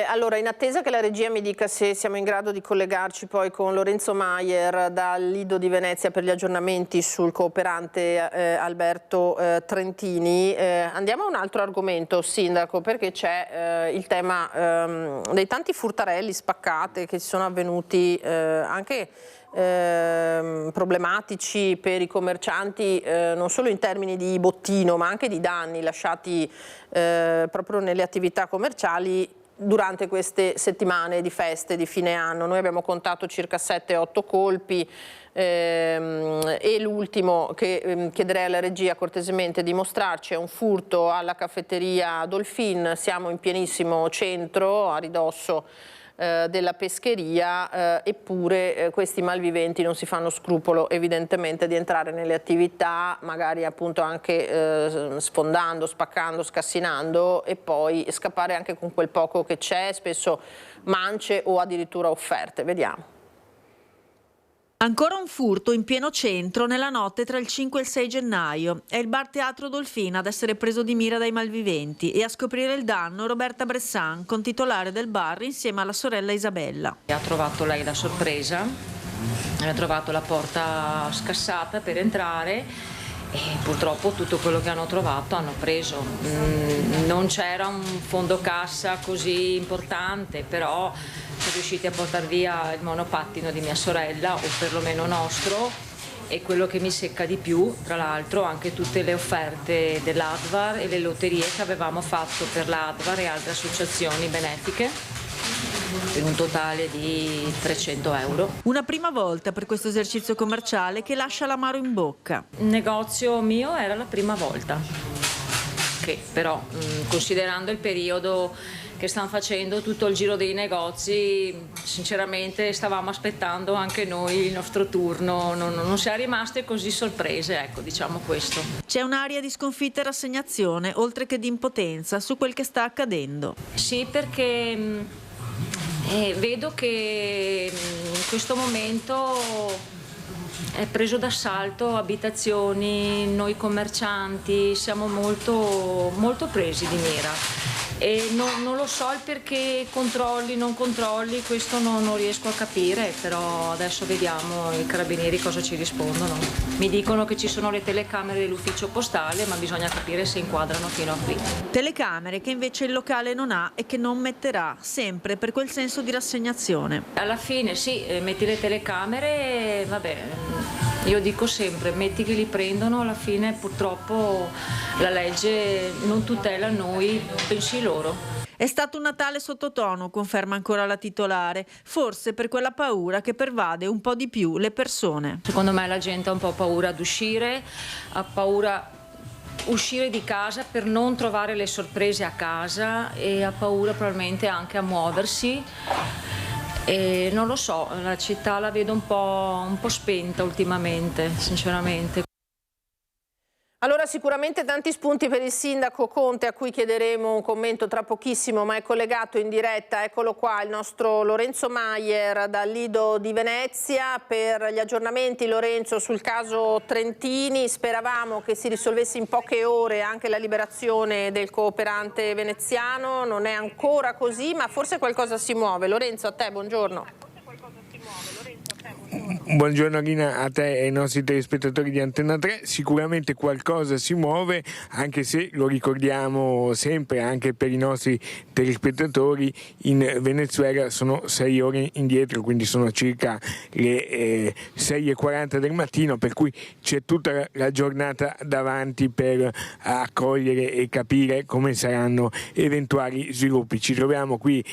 Allora, in attesa che la regia mi dica se siamo in grado di collegarci poi con Lorenzo Maier dal Lido di Venezia per gli aggiornamenti sul cooperante Alberto Trentini, andiamo a un altro argomento, Sindaco, perché c'è il tema dei tanti furtarelli, spaccate che si sono avvenuti anche problematici per i commercianti, non solo in termini di bottino ma anche di danni lasciati proprio nelle attività commerciali durante queste settimane di feste di fine anno. Noi abbiamo contato circa 7-8 colpi e l'ultimo che chiederei alla regia cortesemente di mostrarci è un furto alla caffetteria Dolphin. Siamo in pienissimo centro, a ridosso della pescheria, eppure questi malviventi non si fanno scrupolo evidentemente di entrare nelle attività, magari appunto anche sfondando, spaccando, scassinando e poi scappare anche con quel poco che c'è, spesso mance o addirittura offerte. Vediamo. Ancora un furto in pieno centro nella notte tra il 5 e il 6 gennaio. È il bar Teatro Dolphin ad essere preso di mira dai malviventi e a scoprire il danno Roberta Bressan, contitolare del bar insieme alla sorella Isabella. Ha trovato lei la sorpresa, ha trovato la porta scassata per entrare e purtroppo tutto quello che hanno trovato hanno preso. Non c'era un fondo cassa così importante, però sono riusciti a portare via il monopattino di mia sorella, o perlomeno nostro, e quello che mi secca di più, tra l'altro, anche tutte le offerte dell'Advar e le lotterie che avevamo fatto per l'Advar e altre associazioni benefiche, per un totale di 300 euro. Una prima volta per questo esercizio commerciale che lascia l'amaro in bocca. Il negozio mio era la prima volta, che però, considerando il periodo che stanno facendo tutto il giro dei negozi, sinceramente stavamo aspettando anche noi il nostro turno, non siamo rimaste così sorprese, ecco, diciamo questo. C'è un'aria di sconfitta e rassegnazione, oltre che di impotenza, su quel che sta accadendo. Sì, perché vedo che in questo momento è preso d'assalto abitazioni, noi commercianti siamo molto, molto presi di mira. E non lo so il perché controlli, non controlli, questo non riesco a capire, però adesso vediamo i carabinieri cosa ci rispondono. Mi dicono che ci sono le telecamere dell'ufficio postale, ma bisogna capire se inquadrano fino a qui. Telecamere che invece il locale non ha e che non metterà, sempre per quel senso di rassegnazione. Alla fine sì, metti le telecamere, vabbè. Io dico sempre, metti che li prendono, alla fine purtroppo la legge non tutela noi, pensi loro. È stato un Natale sottotono, conferma ancora la titolare, forse per quella paura che pervade un po' di più le persone. Secondo me la gente ha un po' paura ad uscire, ha paura uscire di casa per non trovare le sorprese a casa e ha paura probabilmente anche a muoversi. E non lo so, la città la vedo un po' spenta ultimamente, sinceramente. Allora sicuramente tanti spunti per il sindaco Conte, a cui chiederemo un commento tra pochissimo, ma è collegato in diretta, eccolo qua, il nostro Lorenzo Maier dal Lido di Venezia per gli aggiornamenti. Lorenzo, sul caso Trentini, speravamo che si risolvesse in poche ore anche la liberazione del cooperante veneziano, non è ancora così, ma forse qualcosa si muove. Lorenzo, a te, buongiorno. Buongiorno Rina, a te e ai nostri telespettatori di Antenna 3. Sicuramente qualcosa si muove, anche se lo ricordiamo sempre anche per i nostri telespettatori, in Venezuela sono 6 ore indietro, quindi sono circa le 6:40 del mattino, per cui c'è tutta la giornata davanti per accogliere e capire come saranno eventuali sviluppi. Ci troviamo qui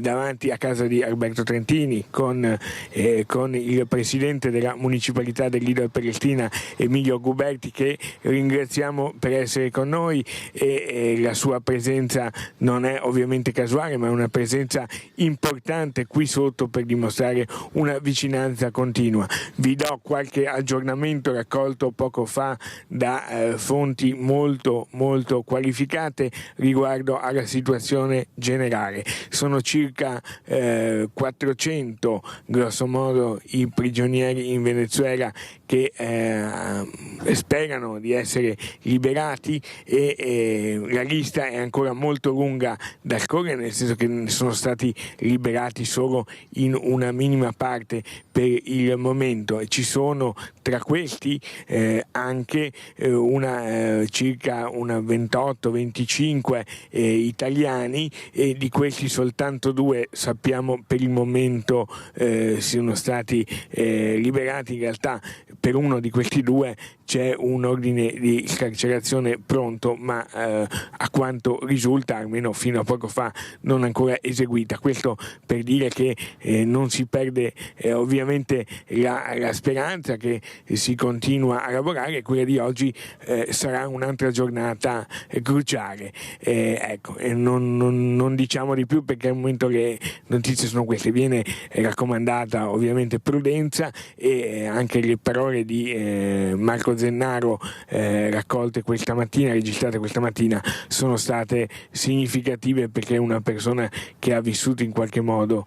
davanti a casa di Alberto Trentini con il presidente della municipalità del Lido Prenestina, Emilio Guberti, che ringraziamo per essere con noi, e la sua presenza non è ovviamente casuale, ma è una presenza importante qui sotto per dimostrare una vicinanza continua. Vi do qualche aggiornamento raccolto poco fa da fonti molto qualificate riguardo alla situazione generale. Sono circa 400 grosso modo i prigionieri in Venezuela che sperano di essere liberati, e la lista è ancora molto lunga da scorrere, nel senso che ne sono stati liberati solo in una minima parte per il momento, e ci sono tra questi anche circa una 28-25 italiani, e di questi soltanto 2 sappiamo per il momento siano stati liberati. In realtà per uno di questi 2 c'è un ordine di scarcerazione pronto, ma a quanto risulta, almeno fino a poco fa, non ancora eseguita. Questo per dire che non si perde ovviamente la speranza, che si continua a lavorare, e quella di oggi sarà un'altra giornata cruciale. Non diciamo di più, perché al momento le notizie sono queste. Viene raccomandata ovviamente prudenza, e anche le parole di Marco Zennaro raccolte questa mattina, registrate questa mattina, sono state significative, perché è una persona che ha vissuto in qualche modo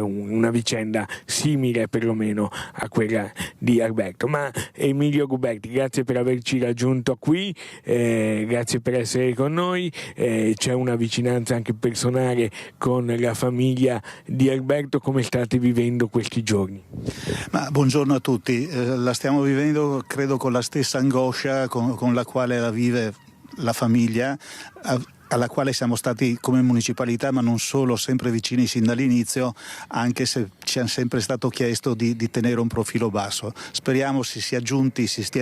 una vicenda simile perlomeno a quella di Alberto. Ma Emilio Guberti, grazie per averci raggiunto qui, grazie per essere con noi. C'è una vicinanza anche personale con la famiglia di Alberto. Come state vivendo questi giorni? Buongiorno a tutti, la stiamo vivendo credo con la stessa angoscia con la quale la vive la famiglia, alla quale siamo stati come municipalità, ma non solo, sempre vicini sin dall'inizio, anche se ci è sempre stato chiesto di tenere un profilo basso. Speriamo si stia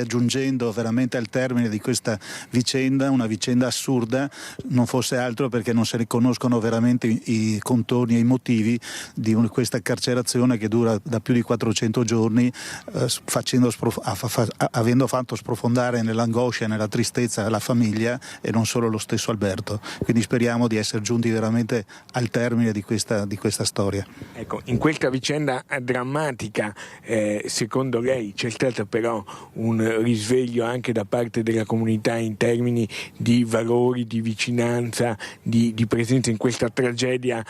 aggiungendo veramente al termine di questa vicenda, una vicenda assurda, non fosse altro perché non si riconoscono veramente i contorni e i motivi di questa carcerazione che dura da più di 400 giorni, avendo fatto sprofondare nell'angoscia e nella tristezza la famiglia, e non solo lo stesso Alberto. Quindi speriamo di essere giunti veramente al termine di questa storia. Ecco, in questa vicenda drammatica, secondo lei c'è stato però un risveglio anche da parte della comunità in termini di valori, di vicinanza, di presenza in questa tragedia?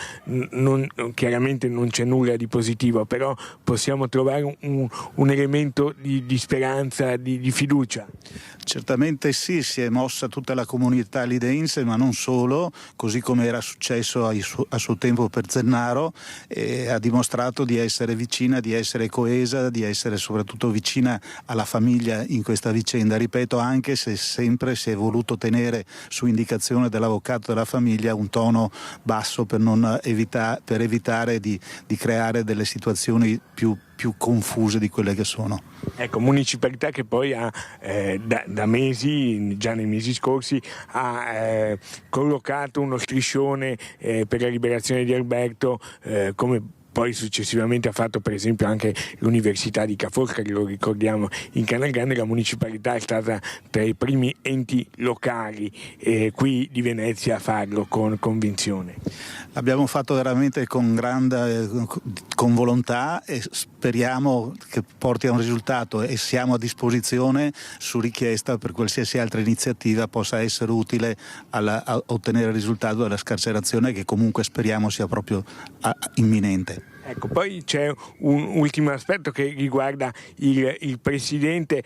Chiaramente non c'è nulla di positivo, però possiamo trovare un elemento di speranza, di fiducia? Certamente sì, si è mossa tutta la comunità lidense, ma non solo, così come era successo a suo tempo per Zennaro, e ha dimostrato di essere vicina, di essere coesa, di essere soprattutto vicina alla famiglia in questa vicenda. Ripeto, anche se sempre si è voluto tenere, su indicazione dell'avvocato della famiglia, un tono basso per evitare di creare delle situazioni più confuse di quelle che sono. Ecco, municipalità che poi ha da mesi, già nei mesi scorsi, ha collocato uno striscione per la liberazione di Alberto come poi successivamente ha fatto per esempio anche l'Università di Ca' Foscari, lo ricordiamo, in Canal Grande. La municipalità è stata tra i primi enti locali qui di Venezia a farlo con convinzione. L'abbiamo fatto veramente con volontà e speriamo che porti a un risultato, e siamo a disposizione su richiesta per qualsiasi altra iniziativa possa essere utile a ottenere il risultato della scarcerazione, che comunque speriamo sia proprio imminente. Ecco, poi c'è un ultimo aspetto che riguarda il Presidente,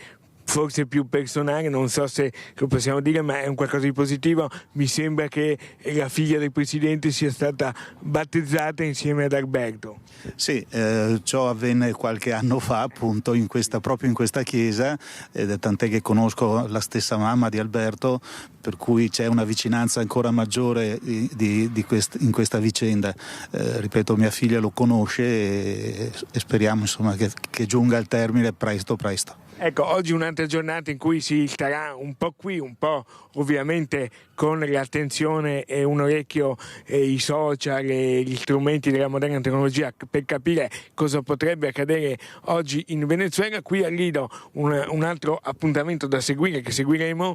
forse più personale, non so se lo possiamo dire, ma è un qualcosa di positivo. Mi sembra che la figlia del Presidente sia stata battezzata insieme ad Alberto. Sì, ciò avvenne qualche anno fa, appunto, proprio in questa chiesa, tant'è che conosco la stessa mamma di Alberto, per cui c'è una vicinanza ancora maggiore in questa vicenda. Ripeto, mia figlia lo conosce e speriamo, insomma, che giunga al termine presto. Ecco, oggi un'altra giornata in cui si starà un po' qui, un po' ovviamente con l'attenzione e un orecchio i social e gli strumenti della moderna tecnologia per capire cosa potrebbe accadere oggi in Venezuela. Qui a Lido un altro appuntamento da seguire, che seguiremo,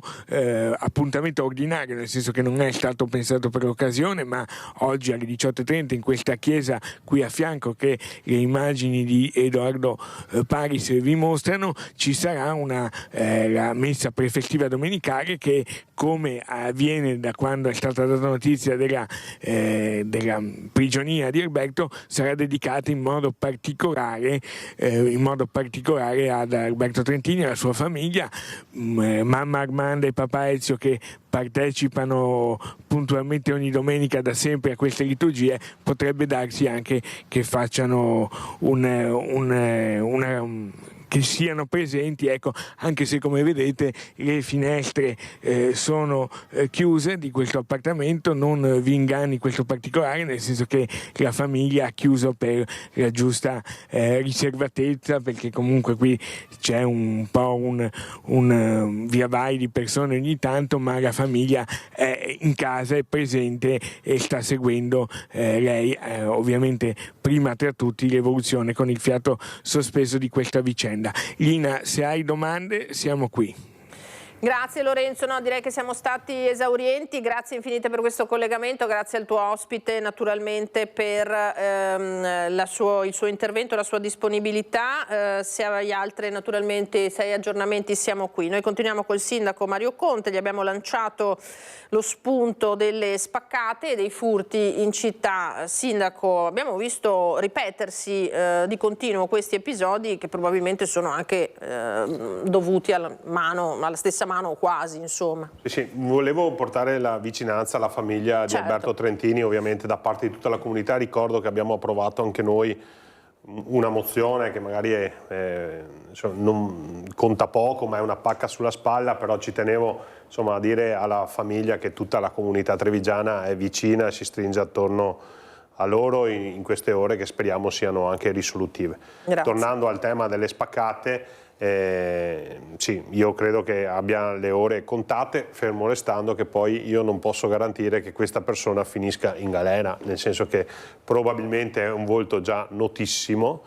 appuntamento ordinario, nel senso che non è stato pensato per l'occasione, ma oggi alle 18:30 in questa chiesa qui a fianco che le immagini di Edoardo Paris vi mostrano, ci sarà la messa prefettiva domenicale che, come avviene da quando è stata data notizia della prigionia di Alberto, sarà dedicata in modo particolare ad Alberto Trentini e alla sua famiglia. Mamma Armanda e papà Ezio, che partecipano puntualmente ogni domenica da sempre a queste liturgie, potrebbe darsi anche che facciano che siano presenti, ecco, anche se come vedete le finestre sono chiuse di questo appartamento. Non vi inganni questo particolare, nel senso che la famiglia ha chiuso per la giusta riservatezza, perché comunque qui c'è un po' un via vai di persone ogni tanto, ma la famiglia è in casa, è presente e sta seguendo lei ovviamente prima tra tutti l'evoluzione con il fiato sospeso di questa vicenda. Lina, se hai domande siamo qui. Grazie Lorenzo, no, direi che siamo stati esaurienti, grazie infinite per questo collegamento, grazie al tuo ospite naturalmente per il suo intervento, la sua disponibilità. Se hai aggiornamenti siamo qui. Noi continuiamo col sindaco Mario Conte, gli abbiamo lanciato lo spunto delle spaccate e dei furti in città. Sindaco, abbiamo visto ripetersi di continuo questi episodi che probabilmente sono anche dovuti alla stessa mano quasi, insomma. Sì, volevo portare la vicinanza alla famiglia di Alberto Trentini, ovviamente da parte di tutta la comunità. Ricordo che abbiamo approvato anche noi una mozione che magari non conta poco, ma è una pacca sulla spalla, però ci tenevo, insomma, a dire alla famiglia che tutta la comunità trevigiana è vicina e si stringe attorno a loro in queste ore che speriamo siano anche risolutive. Grazie. Tornando al tema delle spaccate, sì, io credo che abbia le ore contate, fermo restando che poi io non posso garantire che questa persona finisca in galera, nel senso che probabilmente è un volto già notissimo,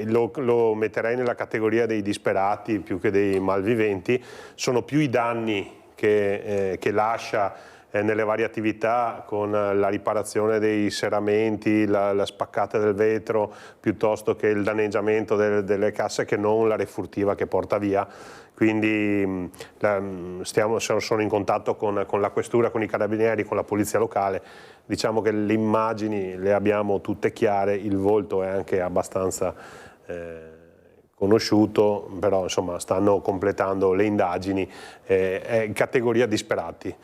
lo metterei nella categoria dei disperati più che dei malviventi. Sono più i danni che lascia nelle varie attività, con la riparazione dei serramenti, la spaccata del vetro, piuttosto che il danneggiamento delle casse, che non la refurtiva che porta via. Quindi sono in contatto con la questura, con i carabinieri, con la polizia locale. Diciamo che le immagini le abbiamo tutte chiare, il volto è anche abbastanza conosciuto, però insomma stanno completando le indagini, è in categoria disperati.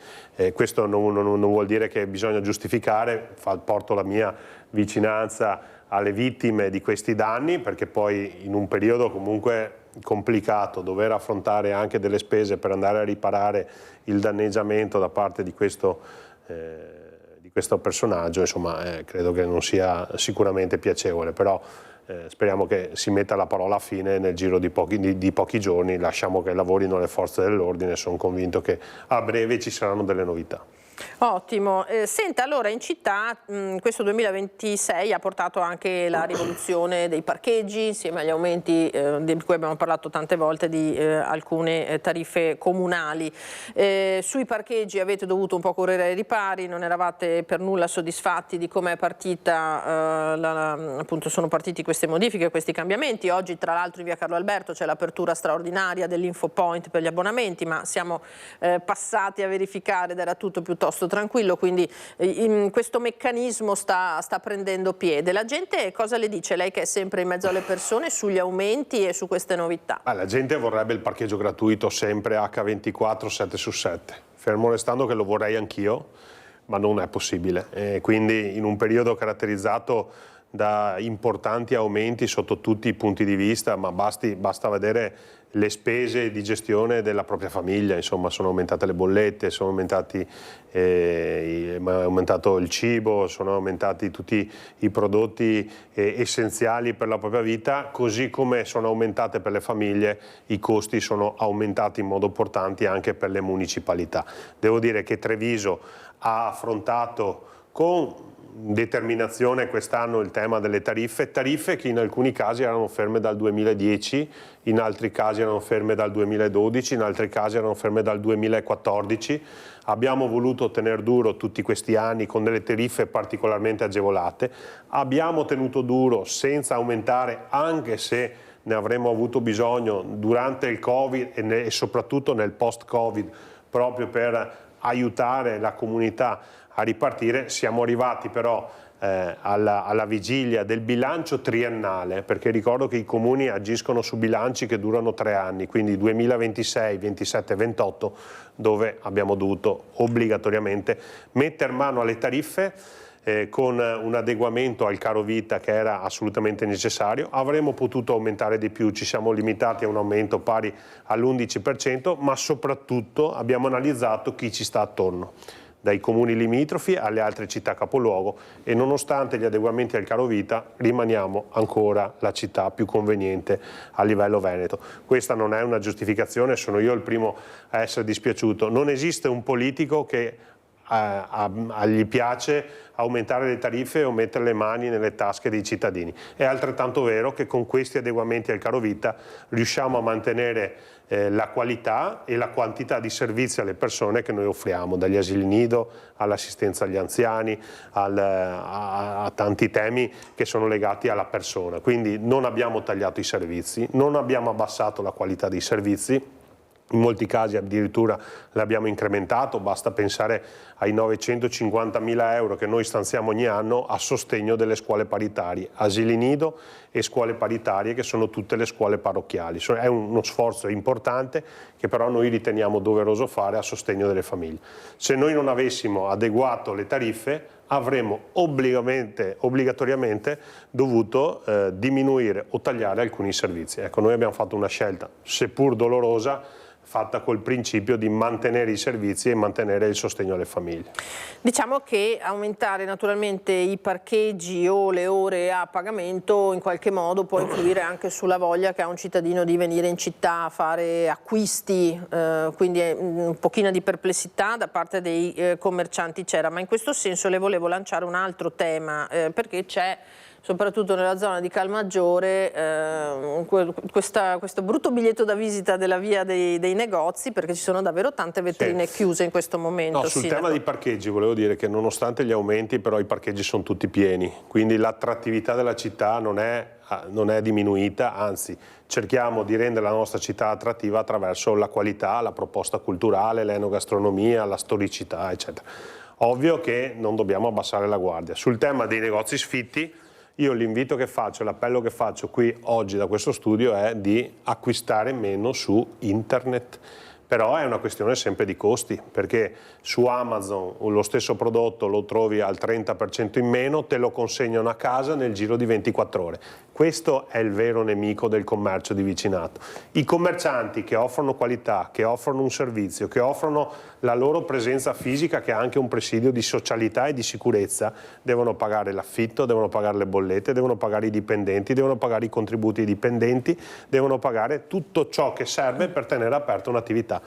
Questo non vuol dire che bisogna giustificare, porto la mia vicinanza alle vittime di questi danni, perché poi in un periodo comunque complicato dover affrontare anche delle spese per andare a riparare il danneggiamento da parte di questo personaggio, insomma, credo che non sia sicuramente piacevole, però speriamo che si metta la parola fine nel giro di pochi giorni, lasciamo che lavorino le forze dell'ordine, sono convinto che a breve ci saranno delle novità. Ottimo. Senta, allora in città questo 2026 ha portato anche la rivoluzione dei parcheggi, insieme agli aumenti di cui abbiamo parlato tante volte, di alcune tariffe comunali. Sui parcheggi avete dovuto un po' correre ai ripari, non eravate per nulla soddisfatti di come è partita, appunto sono partiti queste modifiche, questi cambiamenti. Oggi tra l'altro in via Carlo Alberto c'è l'apertura straordinaria dell'infopoint per gli abbonamenti, ma siamo passati a verificare ed era tutto piuttosto tranquillo, quindi questo meccanismo sta prendendo piede. La gente cosa le dice, lei che è sempre in mezzo alle persone, sugli aumenti e su queste novità? La gente vorrebbe il parcheggio gratuito sempre H24, 7 su 7, fermo restando che lo vorrei anch'io, ma non è possibile. Quindi in un periodo caratterizzato da importanti aumenti sotto tutti i punti di vista, ma basta vedere le spese di gestione della propria famiglia, insomma sono aumentate le bollette, è aumentato il cibo, sono aumentati tutti i prodotti essenziali per la propria vita, così come sono aumentate per le famiglie, i costi sono aumentati in modo importante anche per le municipalità. Devo dire che Treviso ha affrontato con determinazione quest'anno il tema delle tariffe che in alcuni casi erano ferme dal 2010, in altri casi erano ferme dal 2012, in altri casi erano ferme dal 2014. Abbiamo voluto tenere duro tutti questi anni con delle tariffe particolarmente agevolate, abbiamo tenuto duro senza aumentare, anche se ne avremmo avuto bisogno durante il Covid e soprattutto nel post-Covid, proprio per aiutare la comunità a ripartire. Siamo arrivati però alla vigilia del bilancio triennale, perché ricordo che i comuni agiscono su bilanci che durano 3 anni, quindi 2026, 27 e 28, dove abbiamo dovuto obbligatoriamente mettere mano alle tariffe con un adeguamento al caro vita che era assolutamente necessario. Avremmo potuto aumentare di più, ci siamo limitati a un aumento pari all'11%, ma soprattutto abbiamo analizzato chi ci sta attorno, dai comuni limitrofi alle altre città capoluogo, e nonostante gli adeguamenti al caro vita rimaniamo ancora la città più conveniente a livello veneto. Questa non è una giustificazione, sono io il primo a essere dispiaciuto. Non esiste un politico che gli piace aumentare le tariffe o mettere le mani nelle tasche dei cittadini. È altrettanto vero che con questi adeguamenti al caro vita riusciamo a mantenere la qualità e la quantità di servizi alle persone che noi offriamo, dagli asili nido all'assistenza agli anziani, a tanti temi che sono legati alla persona. Quindi non abbiamo tagliato i servizi, non abbiamo abbassato la qualità dei servizi, in molti casi addirittura l'abbiamo incrementato, basta pensare ai 950.000 euro che noi stanziamo ogni anno a sostegno delle scuole paritarie, asili nido e scuole paritarie, che sono tutte le scuole parrocchiali. È uno sforzo importante che però noi riteniamo doveroso fare a sostegno delle famiglie. Se noi non avessimo adeguato le tariffe avremmo obbligatoriamente dovuto diminuire o tagliare alcuni servizi. Ecco, noi abbiamo fatto una scelta, seppur dolorosa, fatta col principio di mantenere i servizi e mantenere il sostegno alle famiglie. Diciamo che aumentare naturalmente i parcheggi o le ore a pagamento in qualche modo può influire anche sulla voglia che ha un cittadino di venire in città a fare acquisti, quindi un pochino di perplessità da parte dei commercianti c'era, ma in questo senso le volevo lanciare un altro tema, perché c'è soprattutto nella zona di Calmaggiore questo brutto biglietto da visita della via dei negozi, perché ci sono davvero tante vetrine chiuse in questo momento. No, sul tema dei parcheggi volevo dire che nonostante gli aumenti però i parcheggi sono tutti pieni, quindi l'attrattività della città non è diminuita, anzi cerchiamo di rendere la nostra città attrattiva attraverso la qualità, la proposta culturale, l'enogastronomia, la storicità, eccetera. Ovvio che non dobbiamo abbassare la guardia. Sul tema dei negozi sfitti, io l'invito che faccio, l'appello che faccio qui oggi da questo studio è di acquistare meno su internet. Però è una questione sempre di costi, perché su Amazon lo stesso prodotto lo trovi al 30% in meno, te lo consegnano a casa nel giro di 24 ore. Questo è il vero nemico del commercio di vicinato. I commercianti che offrono qualità, che offrono un servizio, che offrono la loro presenza fisica, che è anche un presidio di socialità e di sicurezza, devono pagare l'affitto, devono pagare le bollette, devono pagare i dipendenti, devono pagare i contributi ai dipendenti, devono pagare tutto ciò che serve per tenere aperta un'attività.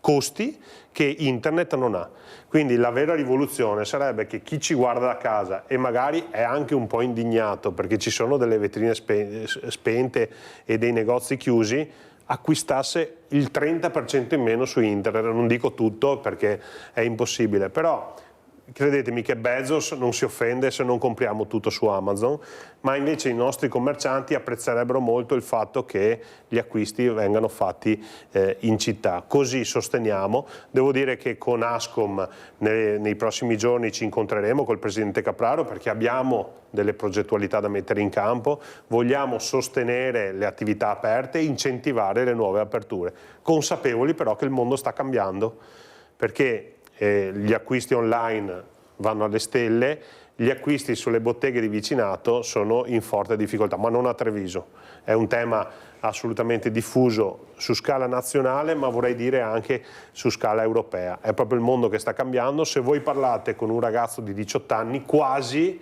costi che internet non ha. Quindi la vera rivoluzione sarebbe che chi ci guarda da casa e magari è anche un po' indignato perché ci sono delle vetrine spente e dei negozi chiusi, acquistasse il 30% in meno su internet. Non dico tutto perché è impossibile, però credetemi che Bezos non si offende se non compriamo tutto su Amazon, ma invece i nostri commercianti apprezzerebbero molto il fatto che gli acquisti vengano fatti in città. Così sosteniamo. Devo dire che con Ascom nei prossimi giorni ci incontreremo col Presidente Capraro perché abbiamo delle progettualità da mettere in campo, vogliamo sostenere le attività aperte e incentivare le nuove aperture, consapevoli però che il mondo sta cambiando, perché gli acquisti online vanno alle stelle, gli acquisti sulle botteghe di vicinato sono in forte difficoltà, ma non a Treviso. È un tema assolutamente diffuso su scala nazionale, ma vorrei dire anche su scala europea. È proprio il mondo che sta cambiando. Se voi parlate con un ragazzo di 18 anni, quasi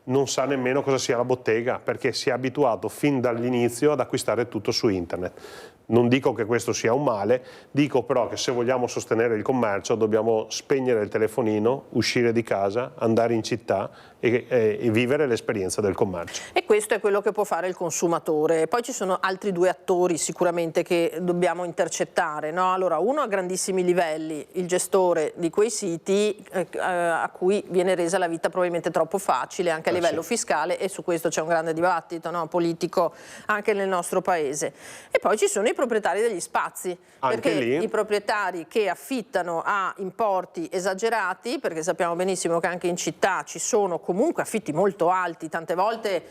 non sa nemmeno cosa sia la bottega, perché si è abituato fin dall'inizio ad acquistare tutto su internet. Non dico che questo sia un male, dico però che se vogliamo sostenere il commercio dobbiamo spegnere il telefonino, uscire di casa, andare in città e vivere l'esperienza del commercio. E questo è quello che può fare il consumatore. Poi ci sono altri due attori sicuramente che dobbiamo intercettare, no? Allora, uno a grandissimi livelli, il gestore di quei siti a cui viene resa la vita probabilmente troppo facile anche a livello fiscale, e su questo c'è un grande dibattito, no? Politico anche nel nostro paese. E poi ci sono i proprietari degli spazi, perché i proprietari che affittano a importi esagerati, perché sappiamo benissimo che anche in città ci sono comunque affitti molto alti, tante volte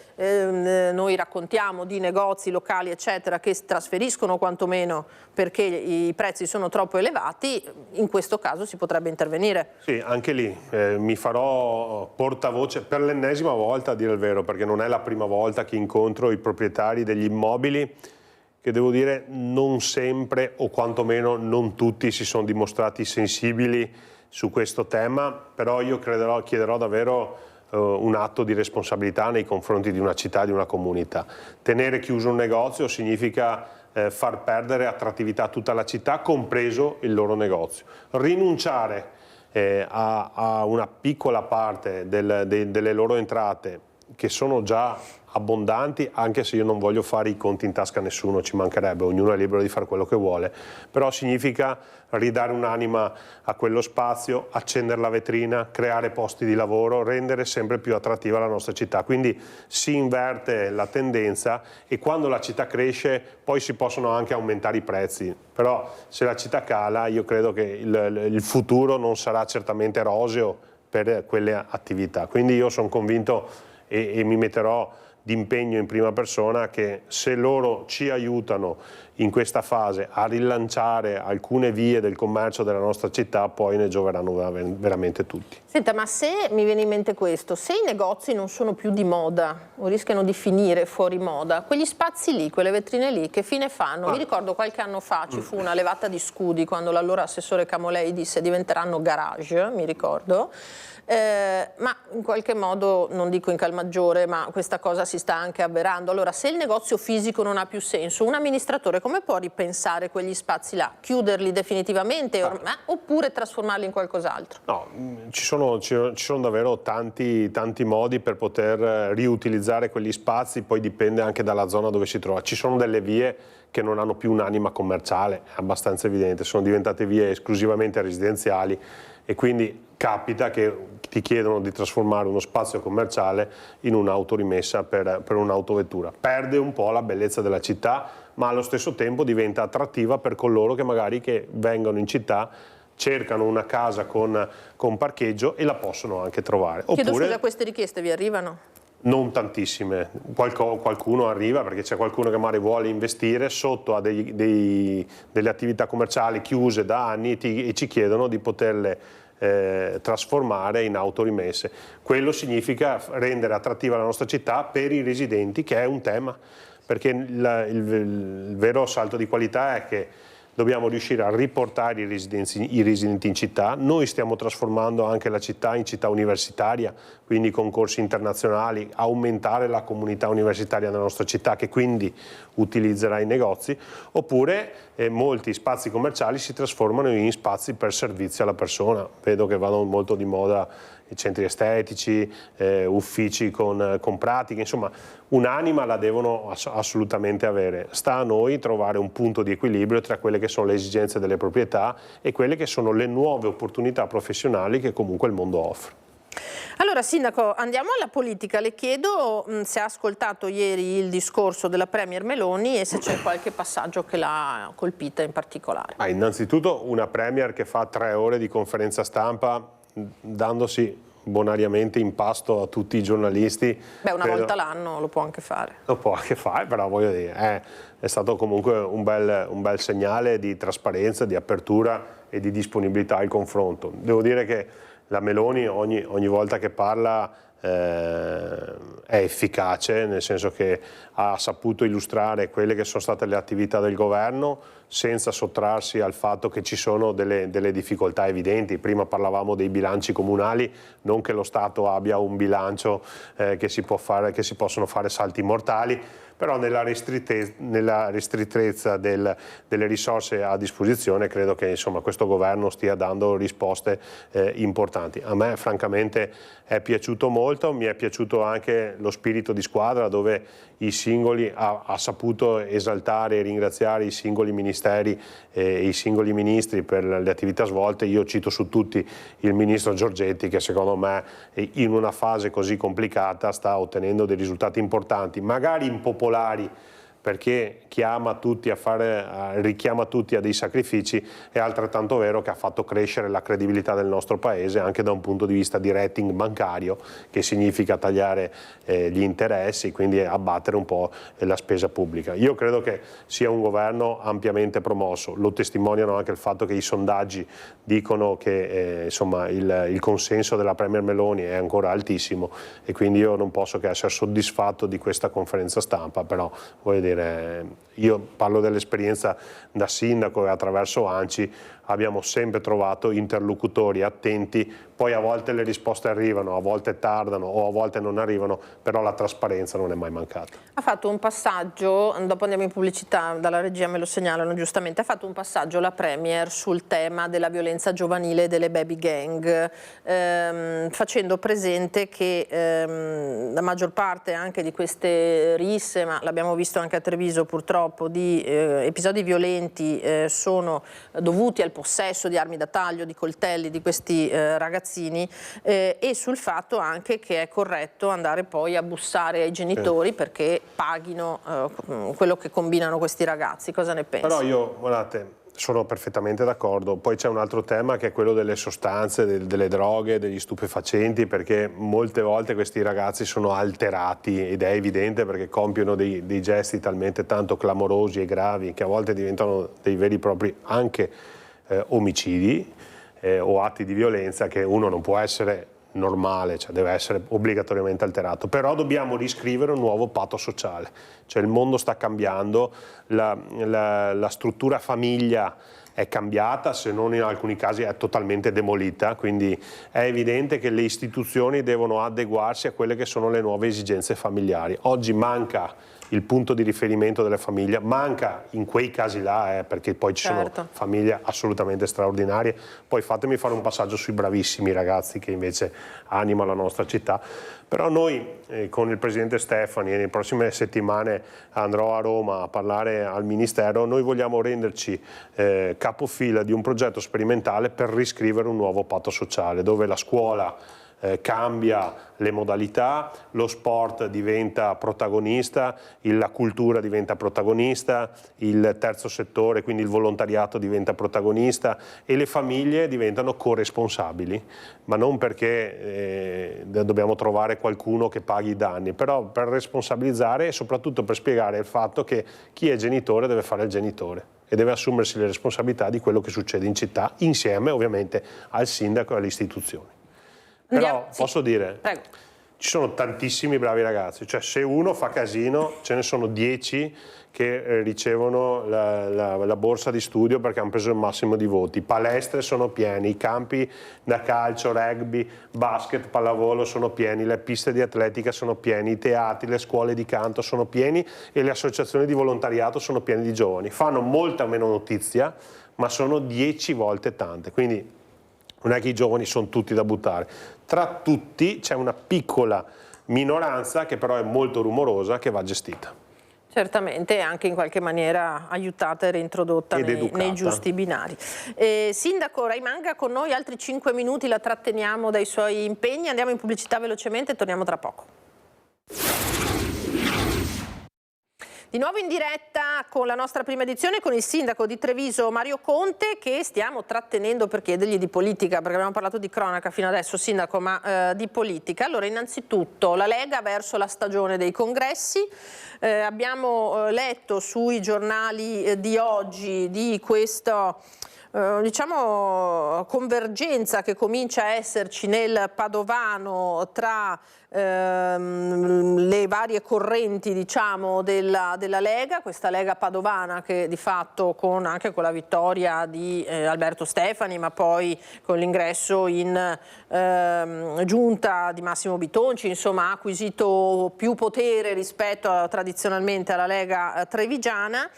noi raccontiamo di negozi locali eccetera che trasferiscono quantomeno perché i prezzi sono troppo elevati, in questo caso si potrebbe intervenire. Sì, anche lì mi farò portavoce per l'ennesima volta, a dire il vero, perché non è la prima volta che incontro i proprietari degli immobili, che devo dire non sempre o quantomeno non tutti si sono dimostrati sensibili su questo tema, però io chiederò davvero un atto di responsabilità nei confronti di una città, di una comunità. Tenere chiuso un negozio significa far perdere attrattività a tutta la città, compreso il loro negozio. Rinunciare a una piccola parte delle loro entrate, che sono già abbondanti, anche se io non voglio fare i conti in tasca a nessuno, ci mancherebbe, ognuno è libero di fare quello che vuole, però significa ridare un'anima a quello spazio, accendere la vetrina, creare posti di lavoro, rendere sempre più attrattiva la nostra città. Quindi si inverte la tendenza e quando la città cresce poi si possono anche aumentare i prezzi, però se la città cala io credo che il futuro non sarà certamente roseo per quelle attività. Quindi io sono convinto e mi metterò d'impegno in prima persona che se loro ci aiutano in questa fase a rilanciare alcune vie del commercio della nostra città, poi ne gioveranno veramente tutti. Senta, ma se mi viene in mente questo, se i negozi non sono più di moda o rischiano di finire fuori moda, quegli spazi lì, quelle vetrine lì, che fine fanno? Mi ricordo qualche anno fa ci fu una levata di scudi quando l'allora assessore Camolei disse diventeranno garage, mi ricordo. Ma in qualche modo, non dico in Calmaggiore, ma questa cosa si sta anche avverando. Allora, se il negozio fisico non ha più senso, un amministratore come può ripensare quegli spazi là? Chiuderli definitivamente oppure trasformarli in qualcos'altro? No, ci sono davvero tanti modi per poter riutilizzare quegli spazi, poi dipende anche dalla zona dove si trova. Ci sono delle vie che non hanno più un'anima commerciale, è abbastanza evidente, sono diventate vie esclusivamente residenziali e quindi capita che ti chiedono di trasformare uno spazio commerciale in un'autorimessa per un'autovettura. Perde un po' la bellezza della città, ma allo stesso tempo diventa attrattiva per coloro che magari vengono in città, cercano una casa con parcheggio e la possono anche trovare. Chiedo scusa, queste richieste vi arrivano? Non tantissime, qualcuno arriva perché c'è qualcuno che magari vuole investire sotto a delle attività commerciali chiuse da anni e ci chiedono di poterle trasformare in autorimesse. Quello significa rendere attrattiva la nostra città per i residenti, che è un tema, perché il vero salto di qualità è che dobbiamo riuscire a riportare i residenti in città. Noi stiamo trasformando anche la città in città universitaria, quindi concorsi internazionali, aumentare la comunità universitaria nella nostra città che quindi utilizzerà i negozi, oppure molti spazi commerciali si trasformano in spazi per servizio alla persona. Vedo che vanno molto di moda i centri estetici, uffici con pratiche, insomma un'anima la devono assolutamente avere. Sta a noi trovare un punto di equilibrio tra quelle che sono le esigenze delle proprietà e quelle che sono le nuove opportunità professionali che comunque il mondo offre. Allora Sindaco, andiamo alla politica. Le chiedo se ha ascoltato ieri il discorso della Premier Meloni e se c'è qualche passaggio che l'ha colpita in particolare. Innanzitutto una Premier che fa 3 ore di conferenza stampa dandosi bonariamente in pasto a tutti i giornalisti. Una volta l'anno lo può anche fare. Lo può anche fare, però voglio dire, è stato comunque un bel segnale di trasparenza, di apertura e di disponibilità al confronto. Devo dire che la Meloni ogni volta che parla è efficace, nel senso che ha saputo illustrare quelle che sono state le attività del governo senza sottrarsi al fatto che ci sono delle difficoltà evidenti. Prima parlavamo dei bilanci comunali, non che lo Stato abbia un bilancio che si possono fare salti mortali, però nella ristrettezza delle risorse a disposizione credo che insomma, questo governo stia dando risposte importanti. A me francamente è piaciuto molto, mi è piaciuto anche lo spirito di squadra dove i singoli ha saputo esaltare e ringraziare i singoli ministeri e i singoli ministri per le attività svolte. Io cito su tutti il ministro Giorgetti che secondo me in una fase così complicata sta ottenendo dei risultati importanti, magari impopolari perché richiama tutti a dei sacrifici, è altrettanto vero che ha fatto crescere la credibilità del nostro Paese anche da un punto di vista di rating bancario, che significa tagliare gli interessi, quindi abbattere un po' la spesa pubblica. Io credo che sia un governo ampiamente promosso, lo testimoniano anche il fatto che i sondaggi dicono che insomma, il consenso della Premier Meloni è ancora altissimo e quindi io non posso che essere soddisfatto di questa conferenza stampa, però voglio dire, io parlo dell'esperienza da sindaco e attraverso ANCI abbiamo sempre trovato interlocutori attenti, poi a volte le risposte arrivano, a volte tardano o a volte non arrivano, però la trasparenza non è mai mancata. Ha fatto un passaggio, dopo andiamo in pubblicità, dalla regia me lo segnalano giustamente, ha fatto un passaggio la Premier sul tema della violenza giovanile e delle baby gang, facendo presente che la maggior parte anche di queste risse, ma l'abbiamo visto anche a Treviso purtroppo, di episodi violenti sono dovuti al possesso di armi da taglio, di coltelli di questi ragazzini e sul fatto anche che è corretto andare poi a bussare ai genitori perché paghino quello che combinano questi ragazzi. Cosa ne pensi? Però io, guardate, sono perfettamente d'accordo. Poi c'è un altro tema che è quello delle sostanze, delle droghe, degli stupefacenti, perché molte volte questi ragazzi sono alterati ed è evidente perché compiono dei gesti talmente tanto clamorosi e gravi che a volte diventano dei veri e propri anche omicidi o atti di violenza che uno non può essere normale, cioè deve essere obbligatoriamente alterato. Però dobbiamo riscrivere un nuovo patto sociale, cioè il mondo sta cambiando, la struttura famiglia è cambiata, se non in alcuni casi è totalmente demolita, quindi è evidente che le istituzioni devono adeguarsi a quelle che sono le nuove esigenze familiari. Oggi manca il punto di riferimento delle famiglie, manca in quei casi là, perché poi ci sono famiglie assolutamente straordinarie. Poi fatemi fare un passaggio sui bravissimi ragazzi che invece animano la nostra città. Però noi con il Presidente Stefani e nelle prossime settimane andrò a Roma a parlare al Ministero, noi vogliamo renderci capofila di un progetto sperimentale per riscrivere un nuovo patto sociale, dove la scuola cambia le modalità, lo sport diventa protagonista, la cultura diventa protagonista, il terzo settore, quindi il volontariato diventa protagonista e le famiglie diventano corresponsabili, ma non perché dobbiamo trovare qualcuno che paghi i danni, però per responsabilizzare e soprattutto per spiegare il fatto che chi è genitore deve fare il genitore e deve assumersi le responsabilità di quello che succede in città, insieme ovviamente al sindaco e alle istituzioni. Però posso dire, ci sono tantissimi bravi ragazzi, cioè se uno fa casino ce ne sono 10 che ricevono la borsa di studio perché hanno preso il massimo di voti. Palestre sono pieni, i campi da calcio, rugby, basket, pallavolo sono pieni, le piste di atletica sono pieni, i teatri, le scuole di canto sono pieni e le associazioni di volontariato sono piene di giovani. Fanno molta meno notizia, ma sono 10 volte tante, quindi non è che i giovani sono tutti da buttare. Tra tutti c'è una piccola minoranza che però è molto rumorosa, che va gestita. Certamente, anche in qualche maniera aiutata e reintrodotta nei giusti binari. Sindaco, rimanga con noi altri 5 minuti, la tratteniamo dai suoi impegni, andiamo in pubblicità velocemente e torniamo tra poco. Di nuovo in diretta con la nostra prima edizione con il sindaco di Treviso Mario Conte, che stiamo trattenendo per chiedergli di politica, perché abbiamo parlato di cronaca fino adesso, sindaco, ma di politica. Allora, innanzitutto la Lega verso la stagione dei congressi. Abbiamo letto sui giornali di oggi di questo diciamo convergenza che comincia a esserci nel padovano tra le varie correnti, diciamo, della Lega, questa Lega padovana che di fatto anche con la vittoria di Alberto Stefani, ma poi con l'ingresso in giunta di Massimo Bitonci, insomma ha acquisito più potere rispetto tradizionalmente alla Lega trevigiana.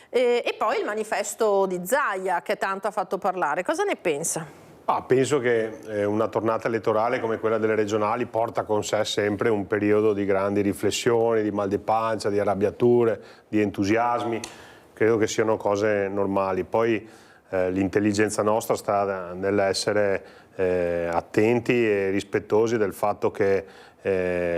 E poi il manifesto di Zaia che tanto ha fatto parlare. Cosa ne pensa? Penso che una tornata elettorale come quella delle regionali porta con sé sempre un periodo di grandi riflessioni, di mal di pancia, di arrabbiature, di entusiasmi. Credo che siano cose normali. Poi l'intelligenza nostra sta nell'essere attenti e rispettosi del fatto che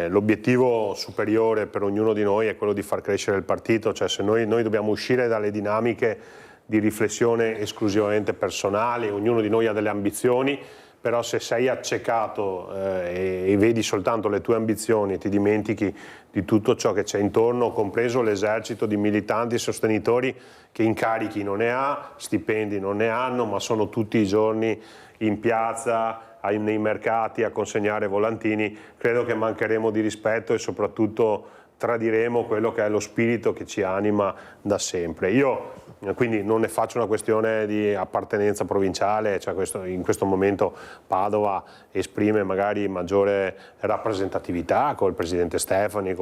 l'obiettivo superiore per ognuno di noi è quello di far crescere il partito, cioè se noi dobbiamo uscire dalle dinamiche di riflessione esclusivamente personali, ognuno di noi ha delle ambizioni, però se sei accecato e vedi soltanto le tue ambizioni e ti dimentichi di tutto ciò che c'è intorno, compreso l'esercito di militanti e sostenitori che incarichi non ne ha, stipendi non ne hanno, ma sono tutti i giorni in piazza, nei mercati a consegnare volantini, credo che mancheremo di rispetto e soprattutto tradiremo quello che è lo spirito che ci anima da sempre. Io quindi non ne faccio una questione di appartenenza provinciale, cioè in questo momento Padova esprime magari maggiore rappresentatività con il presidente Stefani,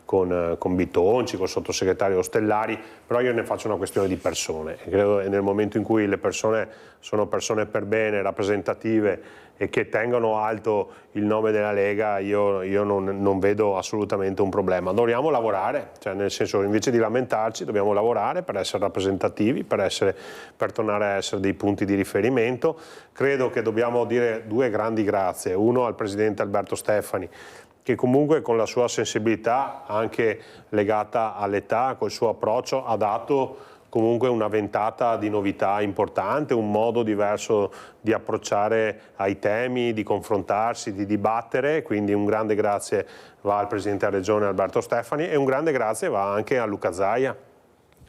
con Bitonci, con il sottosegretario Ostellari, però io ne faccio una questione di persone. Credo che nel momento in cui le persone sono persone per bene, rappresentative e che tengano alto il nome della Lega, io non vedo assolutamente un problema. Dobbiamo lavorare, cioè nel senso, invece di lamentarci dobbiamo lavorare per essere rappresentativi, per tornare a essere dei punti di riferimento. Credo che dobbiamo dire due grandi grazie, uno al presidente Alberto Stefani, che comunque con la sua sensibilità anche legata all'età, col suo approccio, ha dato comunque una ventata di novità importante, un modo diverso di approcciare ai temi, di confrontarsi, di dibattere, quindi un grande grazie va al Presidente della Regione Alberto Stefani e un grande grazie va anche a Luca Zaia.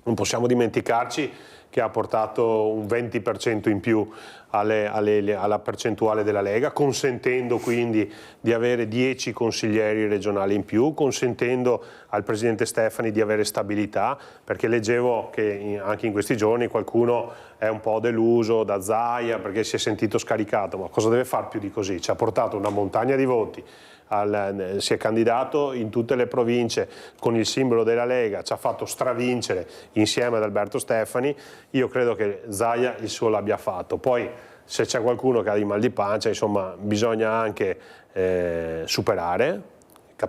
Non possiamo dimenticarci che ha portato un 20% in più alla percentuale della Lega, consentendo quindi di avere 10 consiglieri regionali in più, consentendo al Presidente Stefani di avere stabilità, perché leggevo che anche in questi giorni qualcuno è un po' deluso da Zaia perché si è sentito scaricato, ma cosa deve fare più di così? Ci ha portato una montagna di voti, si è candidato in tutte le province con il simbolo della Lega, ci ha fatto stravincere insieme ad Alberto Stefani. Io credo che Zaia il suo l'abbia fatto. Poi se c'è qualcuno che ha di mal di pancia, insomma, bisogna anche superare,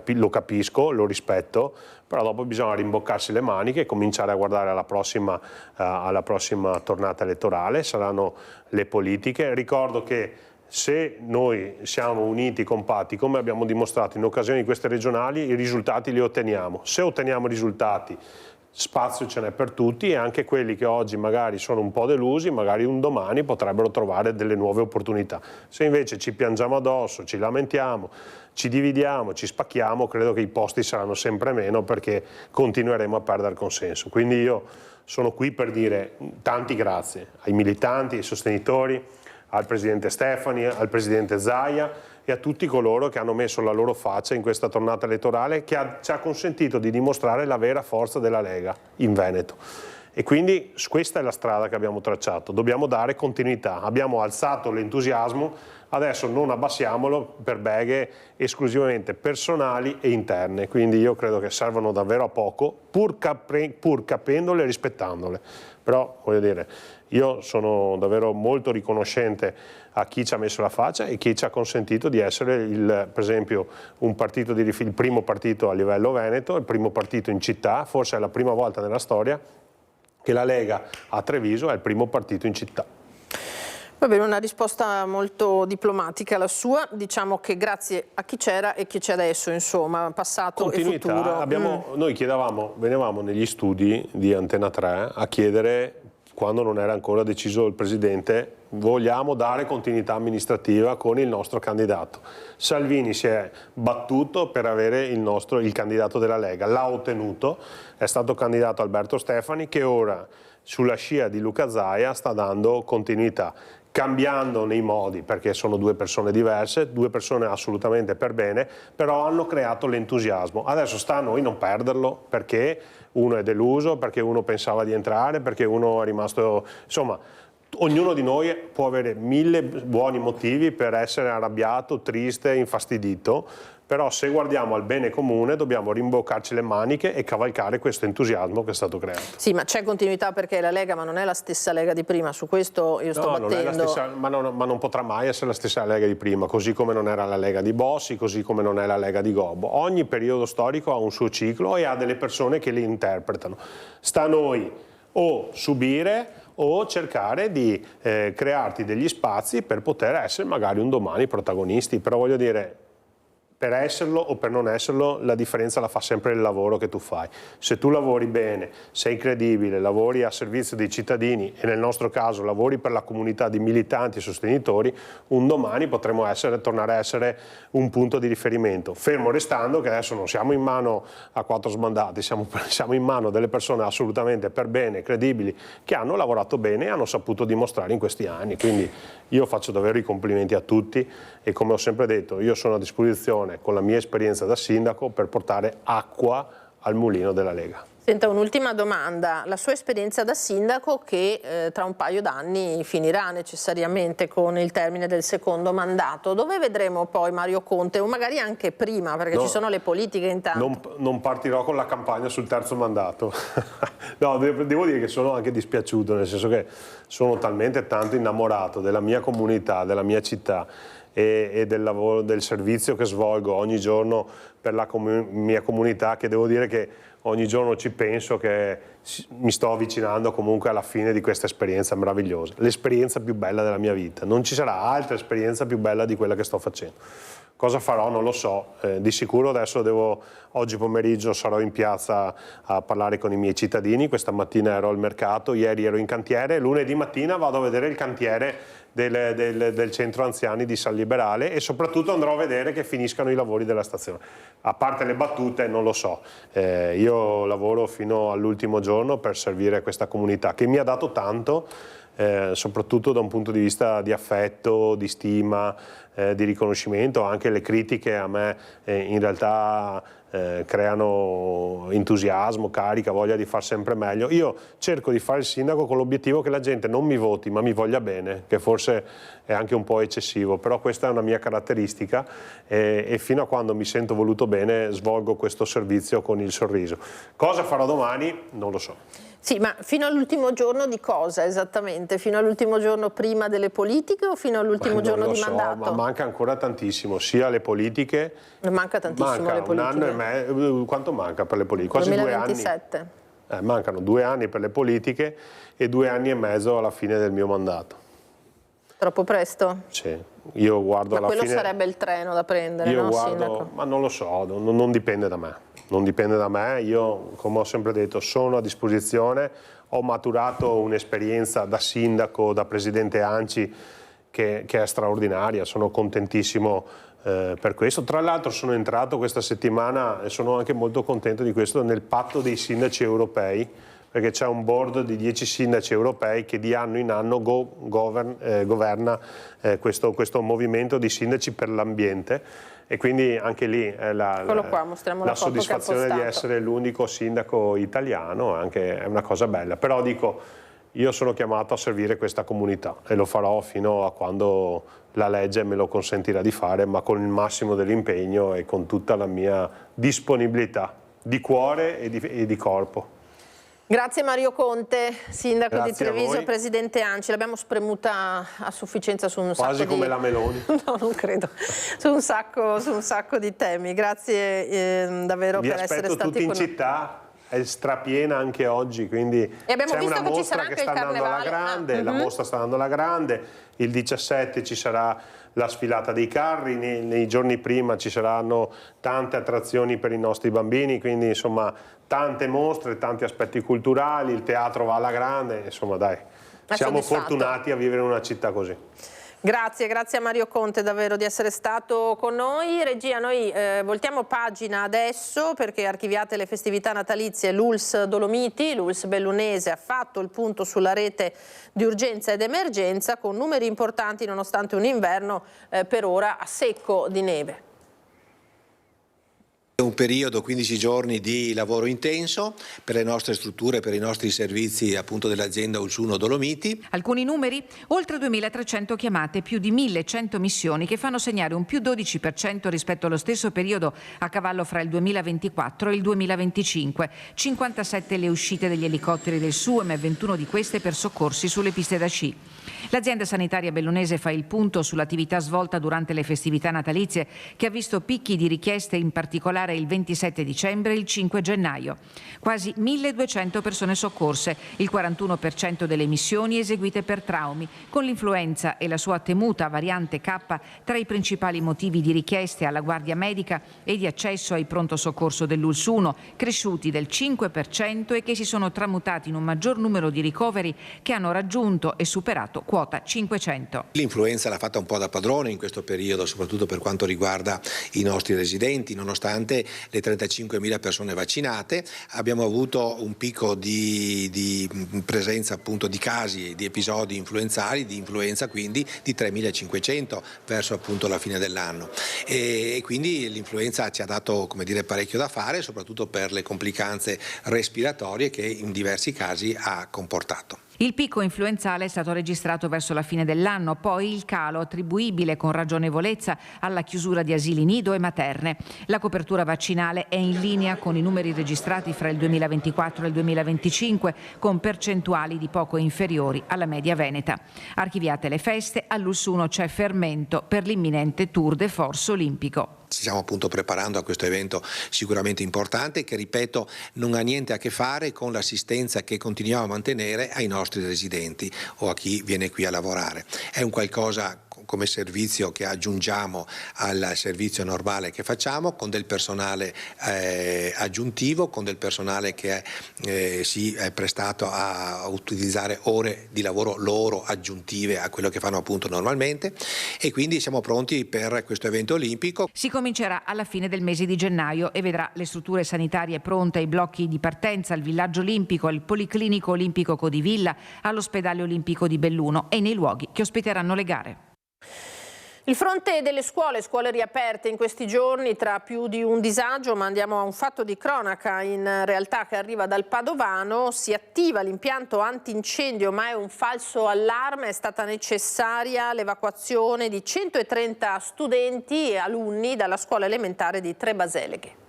lo capisco, lo rispetto, però dopo bisogna rimboccarsi le maniche e cominciare a guardare alla prossima tornata elettorale, saranno le politiche. Ricordo che se noi siamo uniti, compatti, come abbiamo dimostrato in occasione di queste regionali, i risultati li otteniamo. Se otteniamo risultati, spazio ce n'è per tutti e anche quelli che oggi magari sono un po' delusi, magari un domani potrebbero trovare delle nuove opportunità. Se invece ci piangiamo addosso, ci lamentiamo, ci dividiamo, ci spacchiamo, credo che i posti saranno sempre meno perché continueremo a perdere consenso. Quindi io sono qui per dire tanti grazie ai militanti, ai sostenitori, al Presidente Stefani, al Presidente Zaia e a tutti coloro che hanno messo la loro faccia in questa tornata elettorale che ci ha consentito di dimostrare la vera forza della Lega in Veneto. E quindi questa è la strada che abbiamo tracciato, dobbiamo dare continuità, abbiamo alzato l'entusiasmo, adesso non abbassiamolo per beghe esclusivamente personali e interne, quindi io credo che servano davvero a poco, pur capendole e rispettandole. Però voglio dire, io sono davvero molto riconoscente a chi ci ha messo la faccia e chi ci ha consentito di essere, per esempio, il primo partito a livello veneto, il primo partito in città, forse è la prima volta nella storia che la Lega a Treviso è il primo partito in città. Va bene, una risposta molto diplomatica la sua, diciamo che grazie a chi c'era e chi c'è adesso, insomma, passato continuità, e futuro. Noi venivamo negli studi di Antena 3 a chiedere, quando non era ancora deciso il Presidente, vogliamo dare continuità amministrativa con il nostro candidato. Salvini si è battuto per avere il candidato della Lega, l'ha ottenuto, è stato candidato Alberto Stefani che ora sulla scia di Luca Zaia sta dando continuità, cambiando nei modi, perché sono due persone diverse, due persone assolutamente per bene, però hanno creato l'entusiasmo. Adesso sta a noi non perderlo, perché uno è deluso, perché uno pensava di entrare, perché uno è rimasto... Insomma, ognuno di noi può avere 1000 buoni motivi per essere arrabbiato, triste, infastidito, però se guardiamo al bene comune dobbiamo rimboccarci le maniche e cavalcare questo entusiasmo che è stato creato. Sì, ma c'è continuità perché è la Lega, ma non è la stessa Lega di prima, su questo io sto battendo. Non è la stessa, ma non potrà mai essere la stessa Lega di prima, così come non era la Lega di Bossi, così come non è la Lega di Gobbo. Ogni periodo storico ha un suo ciclo e ha delle persone che li interpretano. Sta a noi o subire o cercare di crearti degli spazi per poter essere magari un domani protagonisti, però voglio dire, per esserlo o per non esserlo, la differenza la fa sempre il lavoro che tu fai. Se tu lavori bene, sei credibile, lavori a servizio dei cittadini e nel nostro caso lavori per la comunità di militanti e sostenitori, un domani potremo tornare a essere un punto di riferimento. Fermo restando che adesso non siamo in mano a 4 smandati, siamo in mano delle persone assolutamente per bene, credibili, che hanno lavorato bene e hanno saputo dimostrare in questi anni. Quindi io faccio davvero i complimenti a tutti e come ho sempre detto, io sono a disposizione con la mia esperienza da sindaco per portare acqua al mulino della Lega. Senta, un'ultima domanda, la sua esperienza da sindaco che tra un paio d'anni finirà necessariamente con il termine del secondo mandato, dove vedremo poi Mario Conte o magari anche prima, perché ci sono le politiche intanto? Non partirò con la campagna sul terzo mandato, no, devo dire che sono anche dispiaciuto, nel senso che sono talmente tanto innamorato della mia comunità, della mia città e del lavoro, del servizio che svolgo ogni giorno per la mia comunità, che devo dire che ogni giorno ci penso che mi sto avvicinando comunque alla fine di questa esperienza meravigliosa, l'esperienza più bella della mia vita. Non ci sarà altra esperienza più bella di quella che sto facendo. Cosa farò non lo so, di sicuro adesso oggi pomeriggio sarò in piazza a parlare con i miei cittadini, questa mattina ero al mercato, ieri ero in cantiere, lunedì mattina vado a vedere il cantiere del centro anziani di San Liberale e soprattutto andrò a vedere che finiscano i lavori della stazione. A parte le battute non lo so, io lavoro fino all'ultimo giorno per servire questa comunità che mi ha dato tanto, soprattutto da un punto di vista di affetto, di stima, di riconoscimento. Anche le critiche a me in realtà creano entusiasmo, carica, voglia di far sempre meglio. Io cerco di fare il sindaco con l'obiettivo che la gente non mi voti ma mi voglia bene, che forse è anche un po' eccessivo, però questa è una mia caratteristica e fino a quando mi sento voluto bene svolgo questo servizio con il sorriso. Cosa farò domani? Non lo so. Sì, ma fino all'ultimo giorno di cosa esattamente? Fino all'ultimo giorno prima delle politiche o fino all'ultimo giorno di mandato? Ma manca ancora tantissimo, sia le politiche... Manca tantissimo le politiche. Un anno e mezzo, quanto manca per le politiche? Quasi 2027. 2 anni. Mancano 2 anni per le politiche e 2 anni e mezzo alla fine del mio mandato. Troppo presto? Sì, io guardo alla fine... Ma quello sarebbe il treno da prendere, io no, guardo, sindaco? Ma non lo so, non dipende da me. Non dipende da me, io come ho sempre detto sono a disposizione, ho maturato un'esperienza da sindaco, da presidente ANCI che è straordinaria, sono contentissimo per questo. Tra l'altro sono entrato questa settimana e sono anche molto contento di questo nel patto dei sindaci europei perché c'è un board di 10 sindaci europei che di anno in anno governa questo movimento di sindaci per l'ambiente, e quindi anche lì è la soddisfazione di essere l'unico sindaco italiano, è una cosa bella. Però dico, io sono chiamato a servire questa comunità e lo farò fino a quando la legge me lo consentirà di fare, ma con il massimo dell'impegno e con tutta la mia disponibilità di cuore e di corpo. Grazie Mario Conte, sindaco di Grazie Treviso, presidente ANCI. L'abbiamo spremuta a sufficienza su un sacco Quasi come la Meloni. No, non credo. Su un sacco di temi. Grazie davvero per essere stati tutti con in noi. Città. È strapiena anche oggi, quindi c'è una mostra che sta andando alla grande, la mostra sta andando alla grande, il 17 ci sarà la sfilata dei carri, nei giorni prima ci saranno tante attrazioni per i nostri bambini, quindi insomma tante mostre, tanti aspetti culturali, il teatro va alla grande, insomma dai, siamo fortunati a vivere in una città così. Grazie a Mario Conte davvero di essere stato con noi. Regia, noi voltiamo pagina adesso perché archiviate le festività natalizie. L'ULSS Dolomiti, l'ULSS bellunese, ha fatto il punto sulla rete di urgenza ed emergenza con numeri importanti nonostante un inverno per ora a secco di neve. Un periodo, 15 giorni di lavoro intenso per le nostre strutture, per i nostri servizi appunto dell'azienda ULSS 1 Dolomiti. Alcuni numeri: oltre 2.300 chiamate, più di 1.100 missioni che fanno segnare un più 12% rispetto allo stesso periodo a cavallo fra il 2024 e il 2025. 57 le uscite degli elicotteri del SUEM e 21 di queste per soccorsi sulle piste da sci. L'azienda sanitaria bellunese fa il punto sull'attività svolta durante le festività natalizie, che ha visto picchi di richieste in particolare il 27 dicembre e il 5 gennaio. Quasi 1.200 persone soccorse, il 41% delle missioni eseguite per traumi, con l'influenza e la sua temuta variante K tra i principali motivi di richieste alla guardia medica e di accesso ai pronto soccorso dell'ULSS 1, cresciuti del 5% e che si sono tramutati in un maggior numero di ricoveri che hanno raggiunto e superato quota 500. L'influenza l'ha fatta un po' da padrone in questo periodo, soprattutto per quanto riguarda i nostri residenti, nonostante le 35.000 persone vaccinate. Abbiamo avuto un picco di presenza appunto di casi, di episodi influenzali, di influenza quindi di 3.500 verso appunto la fine dell'anno, e quindi l'influenza ci ha dato, come dire, parecchio da fare, soprattutto per le complicanze respiratorie che in diversi casi ha comportato. Il picco influenzale è stato registrato verso la fine dell'anno, poi il calo attribuibile con ragionevolezza alla chiusura di asili nido e materne. La copertura vaccinale è in linea con i numeri registrati fra il 2024 e il 2025, con percentuali di poco inferiori alla media veneta. Archiviate le feste, all'ULSS 1 c'è fermento per l'imminente Tour de Force olimpico. Ci stiamo appunto preparando a questo evento sicuramente importante che, ripeto, non ha niente a che fare con l'assistenza che continuiamo a mantenere ai nostri residenti o a chi viene qui a lavorare. È un qualcosa come servizio che aggiungiamo al servizio normale che facciamo, con del personale aggiuntivo, con del personale che si è prestato a utilizzare ore di lavoro loro aggiuntive a quello che fanno appunto normalmente, e quindi siamo pronti per questo evento olimpico. Si comincerà alla fine del mese di gennaio e vedrà le strutture sanitarie pronte ai blocchi di partenza, al villaggio olimpico, al policlinico olimpico Codivilla, all'ospedale olimpico di Belluno e nei luoghi che ospiteranno le gare. Il fronte delle scuole riaperte in questi giorni tra più di un disagio, ma andiamo a un fatto di cronaca in realtà che arriva dal Padovano. Si attiva l'impianto antincendio, ma è un falso allarme. È stata necessaria l'evacuazione di 130 studenti e alunni dalla scuola elementare di Trebaseleghe.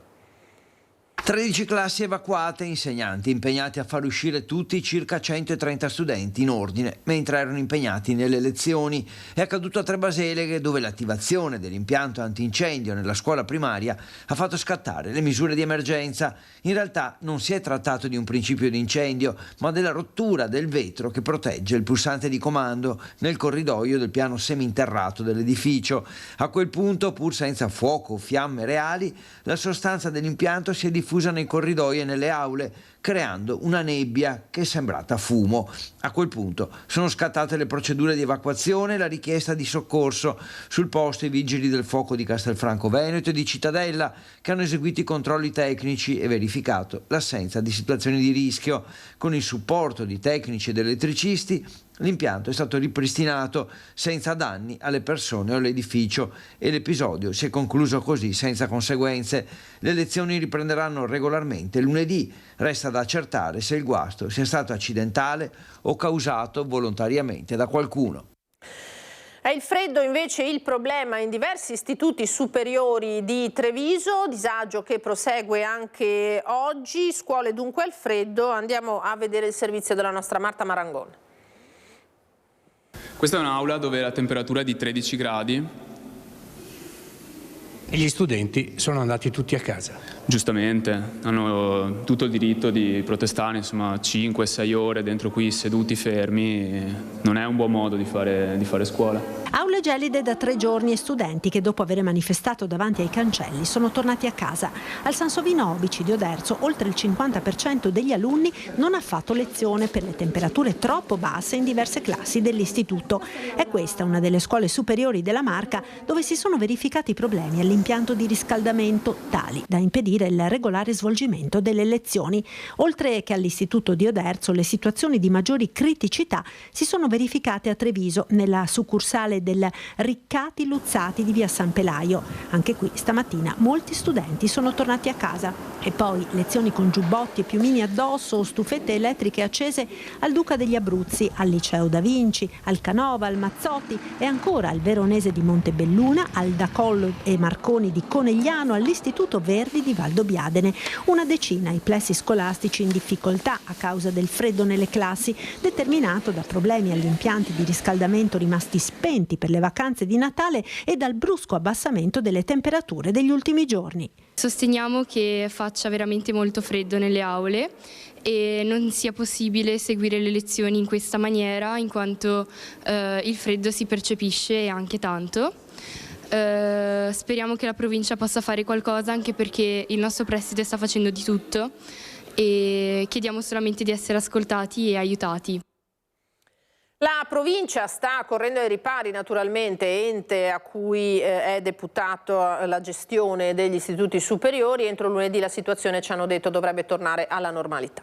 13 classi evacuate, insegnanti impegnati a far uscire tutti i circa 130 studenti in ordine mentre erano impegnati nelle lezioni. È accaduto a Trebaseleghe, dove l'attivazione dell'impianto antincendio nella scuola primaria ha fatto scattare le misure di emergenza. In realtà non si è trattato di un principio di incendio, ma della rottura del vetro che protegge il pulsante di comando nel corridoio del piano seminterrato dell'edificio. A quel punto, pur senza fuoco o fiamme reali, la sostanza dell'impianto si è diffusa diffusa nei corridoi e nelle aule, creando una nebbia che è sembrata fumo. A quel punto sono scattate le procedure di evacuazione e la richiesta di soccorso. Sul posto i vigili del fuoco di Castelfranco Veneto e di Cittadella, che hanno eseguito i controlli tecnici e verificato l'assenza di situazioni di rischio. Con il supporto di tecnici ed elettricisti, l'impianto è stato ripristinato senza danni alle persone o all'edificio e l'episodio si è concluso così, senza conseguenze. Le lezioni riprenderanno regolarmente lunedì. Resta da accertare se il guasto sia stato accidentale o causato volontariamente da qualcuno. È il freddo invece il problema in diversi istituti superiori di Treviso, disagio che prosegue anche oggi. Scuole dunque al freddo. Andiamo a vedere il servizio della nostra Marta Marangon. Questa è un'aula dove la temperatura è di 13 gradi. E gli studenti sono andati tutti a casa. Giustamente, hanno tutto il diritto di protestare, insomma 5-6 ore dentro qui seduti fermi, non è un buon modo di fare scuola. Aule gelide da 3 giorni e studenti che dopo aver manifestato davanti ai cancelli sono tornati a casa. Al Sansovino Obici di Oderzo oltre il 50% degli alunni non ha fatto lezione per le temperature troppo basse in diverse classi dell'istituto. È questa una delle scuole superiori della Marca dove si sono verificati problemi all'impianto di riscaldamento tali da impedire il regolare svolgimento delle lezioni. Oltre che all'istituto di Oderzo, le situazioni di maggiori criticità si sono verificate a Treviso nella succursale del Riccati Luzzati di via San Pelaio. Anche qui stamattina molti studenti sono tornati a casa. E poi lezioni con giubbotti e piumini addosso o stufette elettriche accese al Duca degli Abruzzi, al Liceo Da Vinci, al Canova, al Mazzotti e ancora al Veronese di Montebelluna, al Dacollo e Marconi di Conegliano, all'Istituto Verdi di Valdobbiadene. Una decina i plessi scolastici in difficoltà a causa del freddo nelle classi, determinato da problemi agli impianti di riscaldamento rimasti spenti per le vacanze di Natale e dal brusco abbassamento delle temperature degli ultimi giorni. Sosteniamo che faccia veramente molto freddo nelle aule e non sia possibile seguire le lezioni in questa maniera, in quanto il freddo si percepisce anche tanto. Speriamo che la provincia possa fare qualcosa, anche perché il nostro preside sta facendo di tutto e chiediamo solamente di essere ascoltati e aiutati. La provincia sta correndo ai ripari, naturalmente, ente a cui è deputato la gestione degli istituti superiori. Entro lunedì la situazione, ci hanno detto, dovrebbe tornare alla normalità.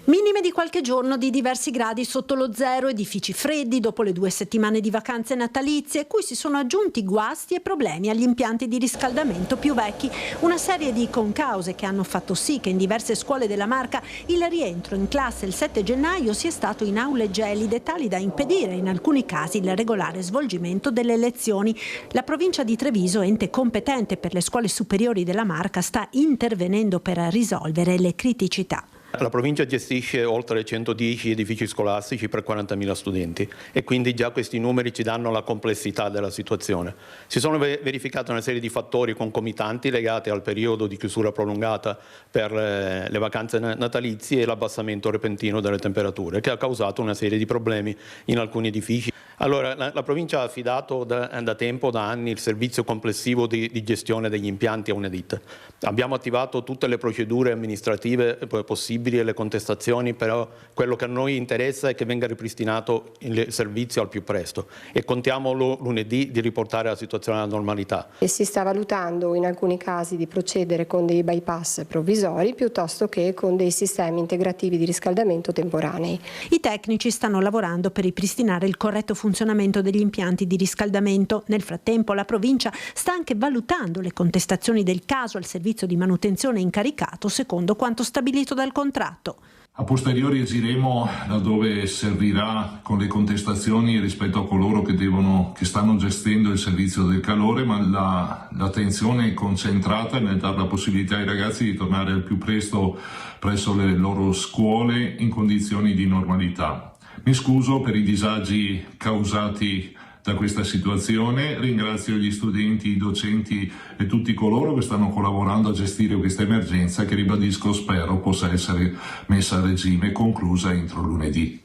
Minime di qualche giorno di diversi gradi sotto lo zero, edifici freddi dopo le 2 settimane di vacanze natalizie, cui si sono aggiunti guasti e problemi agli impianti di riscaldamento più vecchi. Una serie di concause che hanno fatto sì che in diverse scuole della Marca il rientro in classe il 7 gennaio sia stato in aule gelide, tali da impedire in alcuni casi il regolare svolgimento delle lezioni. La provincia di Treviso, ente competente per le scuole superiori della Marca, sta intervenendo per risolvere le criticità. La provincia gestisce oltre 110 edifici scolastici per 40.000 studenti e quindi già questi numeri ci danno la complessità della situazione. Si sono verificate una serie di fattori concomitanti legati al periodo di chiusura prolungata per le vacanze natalizie e l'abbassamento repentino delle temperature, che ha causato una serie di problemi in alcuni edifici. Allora, la provincia ha affidato da tempo, da anni, il servizio complessivo di gestione degli impianti a Unedit. Abbiamo attivato tutte le procedure amministrative possibili e le contestazioni, però quello che a noi interessa è che venga ripristinato il servizio al più presto e contiamo lunedì di riportare la situazione alla normalità. E si sta valutando in alcuni casi di procedere con dei bypass provvisori piuttosto che con dei sistemi integrativi di riscaldamento temporanei. I tecnici stanno lavorando per ripristinare il corretto funzionamento degli impianti di riscaldamento. Nel frattempo la provincia sta anche valutando le contestazioni del caso al servizio di manutenzione incaricato secondo quanto stabilito dal contratto. A posteriori agiremo laddove servirà con le contestazioni rispetto a coloro che stanno gestendo il servizio del calore, ma l'attenzione è concentrata nel dare la possibilità ai ragazzi di tornare al più presto presso le loro scuole in condizioni di normalità. Mi scuso per i disagi causati da questa situazione, ringrazio gli studenti, i docenti e tutti coloro che stanno collaborando a gestire questa emergenza che, ribadisco, spero possa essere messa a regime e conclusa entro lunedì.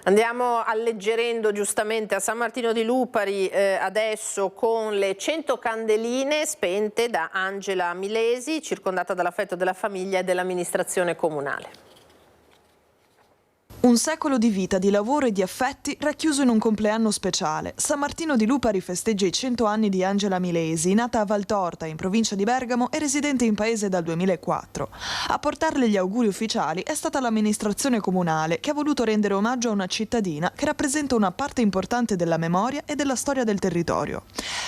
Andiamo alleggerendo giustamente a San Martino di Lupari adesso con le 100 candeline spente da Angela Milesi, circondata dall'affetto della famiglia e dell'amministrazione comunale. Un secolo di vita, di lavoro e di affetti racchiuso in un compleanno speciale. San Martino di Lupari festeggia i 100 anni di Angela Milesi, nata a Valtorta, in provincia di Bergamo e residente in paese dal 2004. A portarle gli auguri ufficiali è stata l'amministrazione comunale, che ha voluto rendere omaggio a una cittadina che rappresenta una parte importante della memoria e della storia del territorio.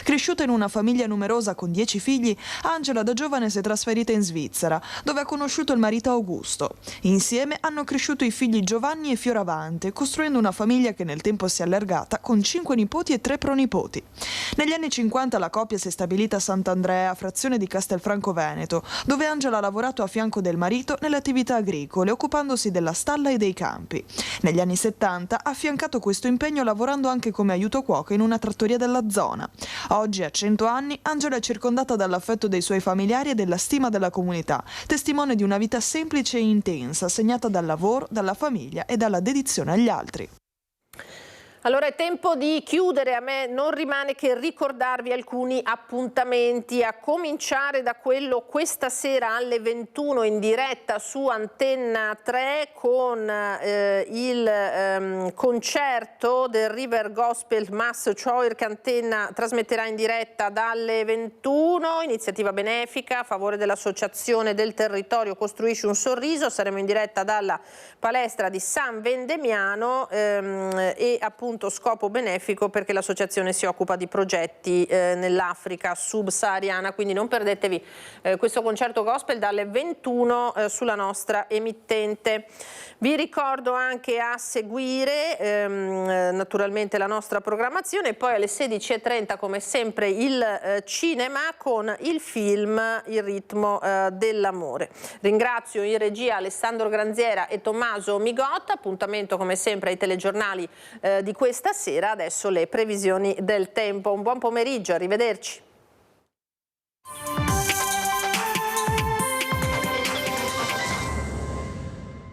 Cresciuta in una famiglia numerosa con 10 figli, Angela da giovane si è trasferita in Svizzera, dove ha conosciuto il marito Augusto. Insieme hanno cresciuto i figli Giovanni e Fioravante, costruendo una famiglia che nel tempo si è allargata con 5 nipoti e 3 pronipoti. Negli anni 50 la coppia si è stabilita a Sant'Andrea, frazione di Castelfranco Veneto, dove Angela ha lavorato a fianco del marito nelle attività agricole, occupandosi della stalla e dei campi. Negli anni 70 ha affiancato questo impegno lavorando anche come aiuto cuoco in una trattoria della zona. Oggi, a 100 anni, Angela è circondata dall'affetto dei suoi familiari e della stima della comunità, testimone di una vita semplice e intensa, segnata dal lavoro, dalla famiglia e dalla dedizione agli altri. Allora è tempo di chiudere, a me non rimane che ricordarvi alcuni appuntamenti, a cominciare da quello questa sera alle 21 in diretta su Antenna 3 con il concerto del River Gospel Mass Choir che Antenna trasmetterà in diretta dalle 21, iniziativa benefica a favore dell'Associazione del Territorio Costruisci un Sorriso. Saremo in diretta dalla palestra di San Vendemiano e appunto scopo benefico perché l'associazione si occupa di progetti nell'Africa subsahariana, quindi non perdetevi questo concerto gospel dalle 21 sulla nostra emittente. Vi ricordo anche a seguire naturalmente la nostra programmazione e poi alle 16:30 come sempre il cinema con il film Il ritmo dell'amore. Ringrazio in regia Alessandro Granziera e Tommaso Migotta, appuntamento come sempre ai telegiornali di questa sera, adesso le previsioni del tempo. Un buon pomeriggio, arrivederci.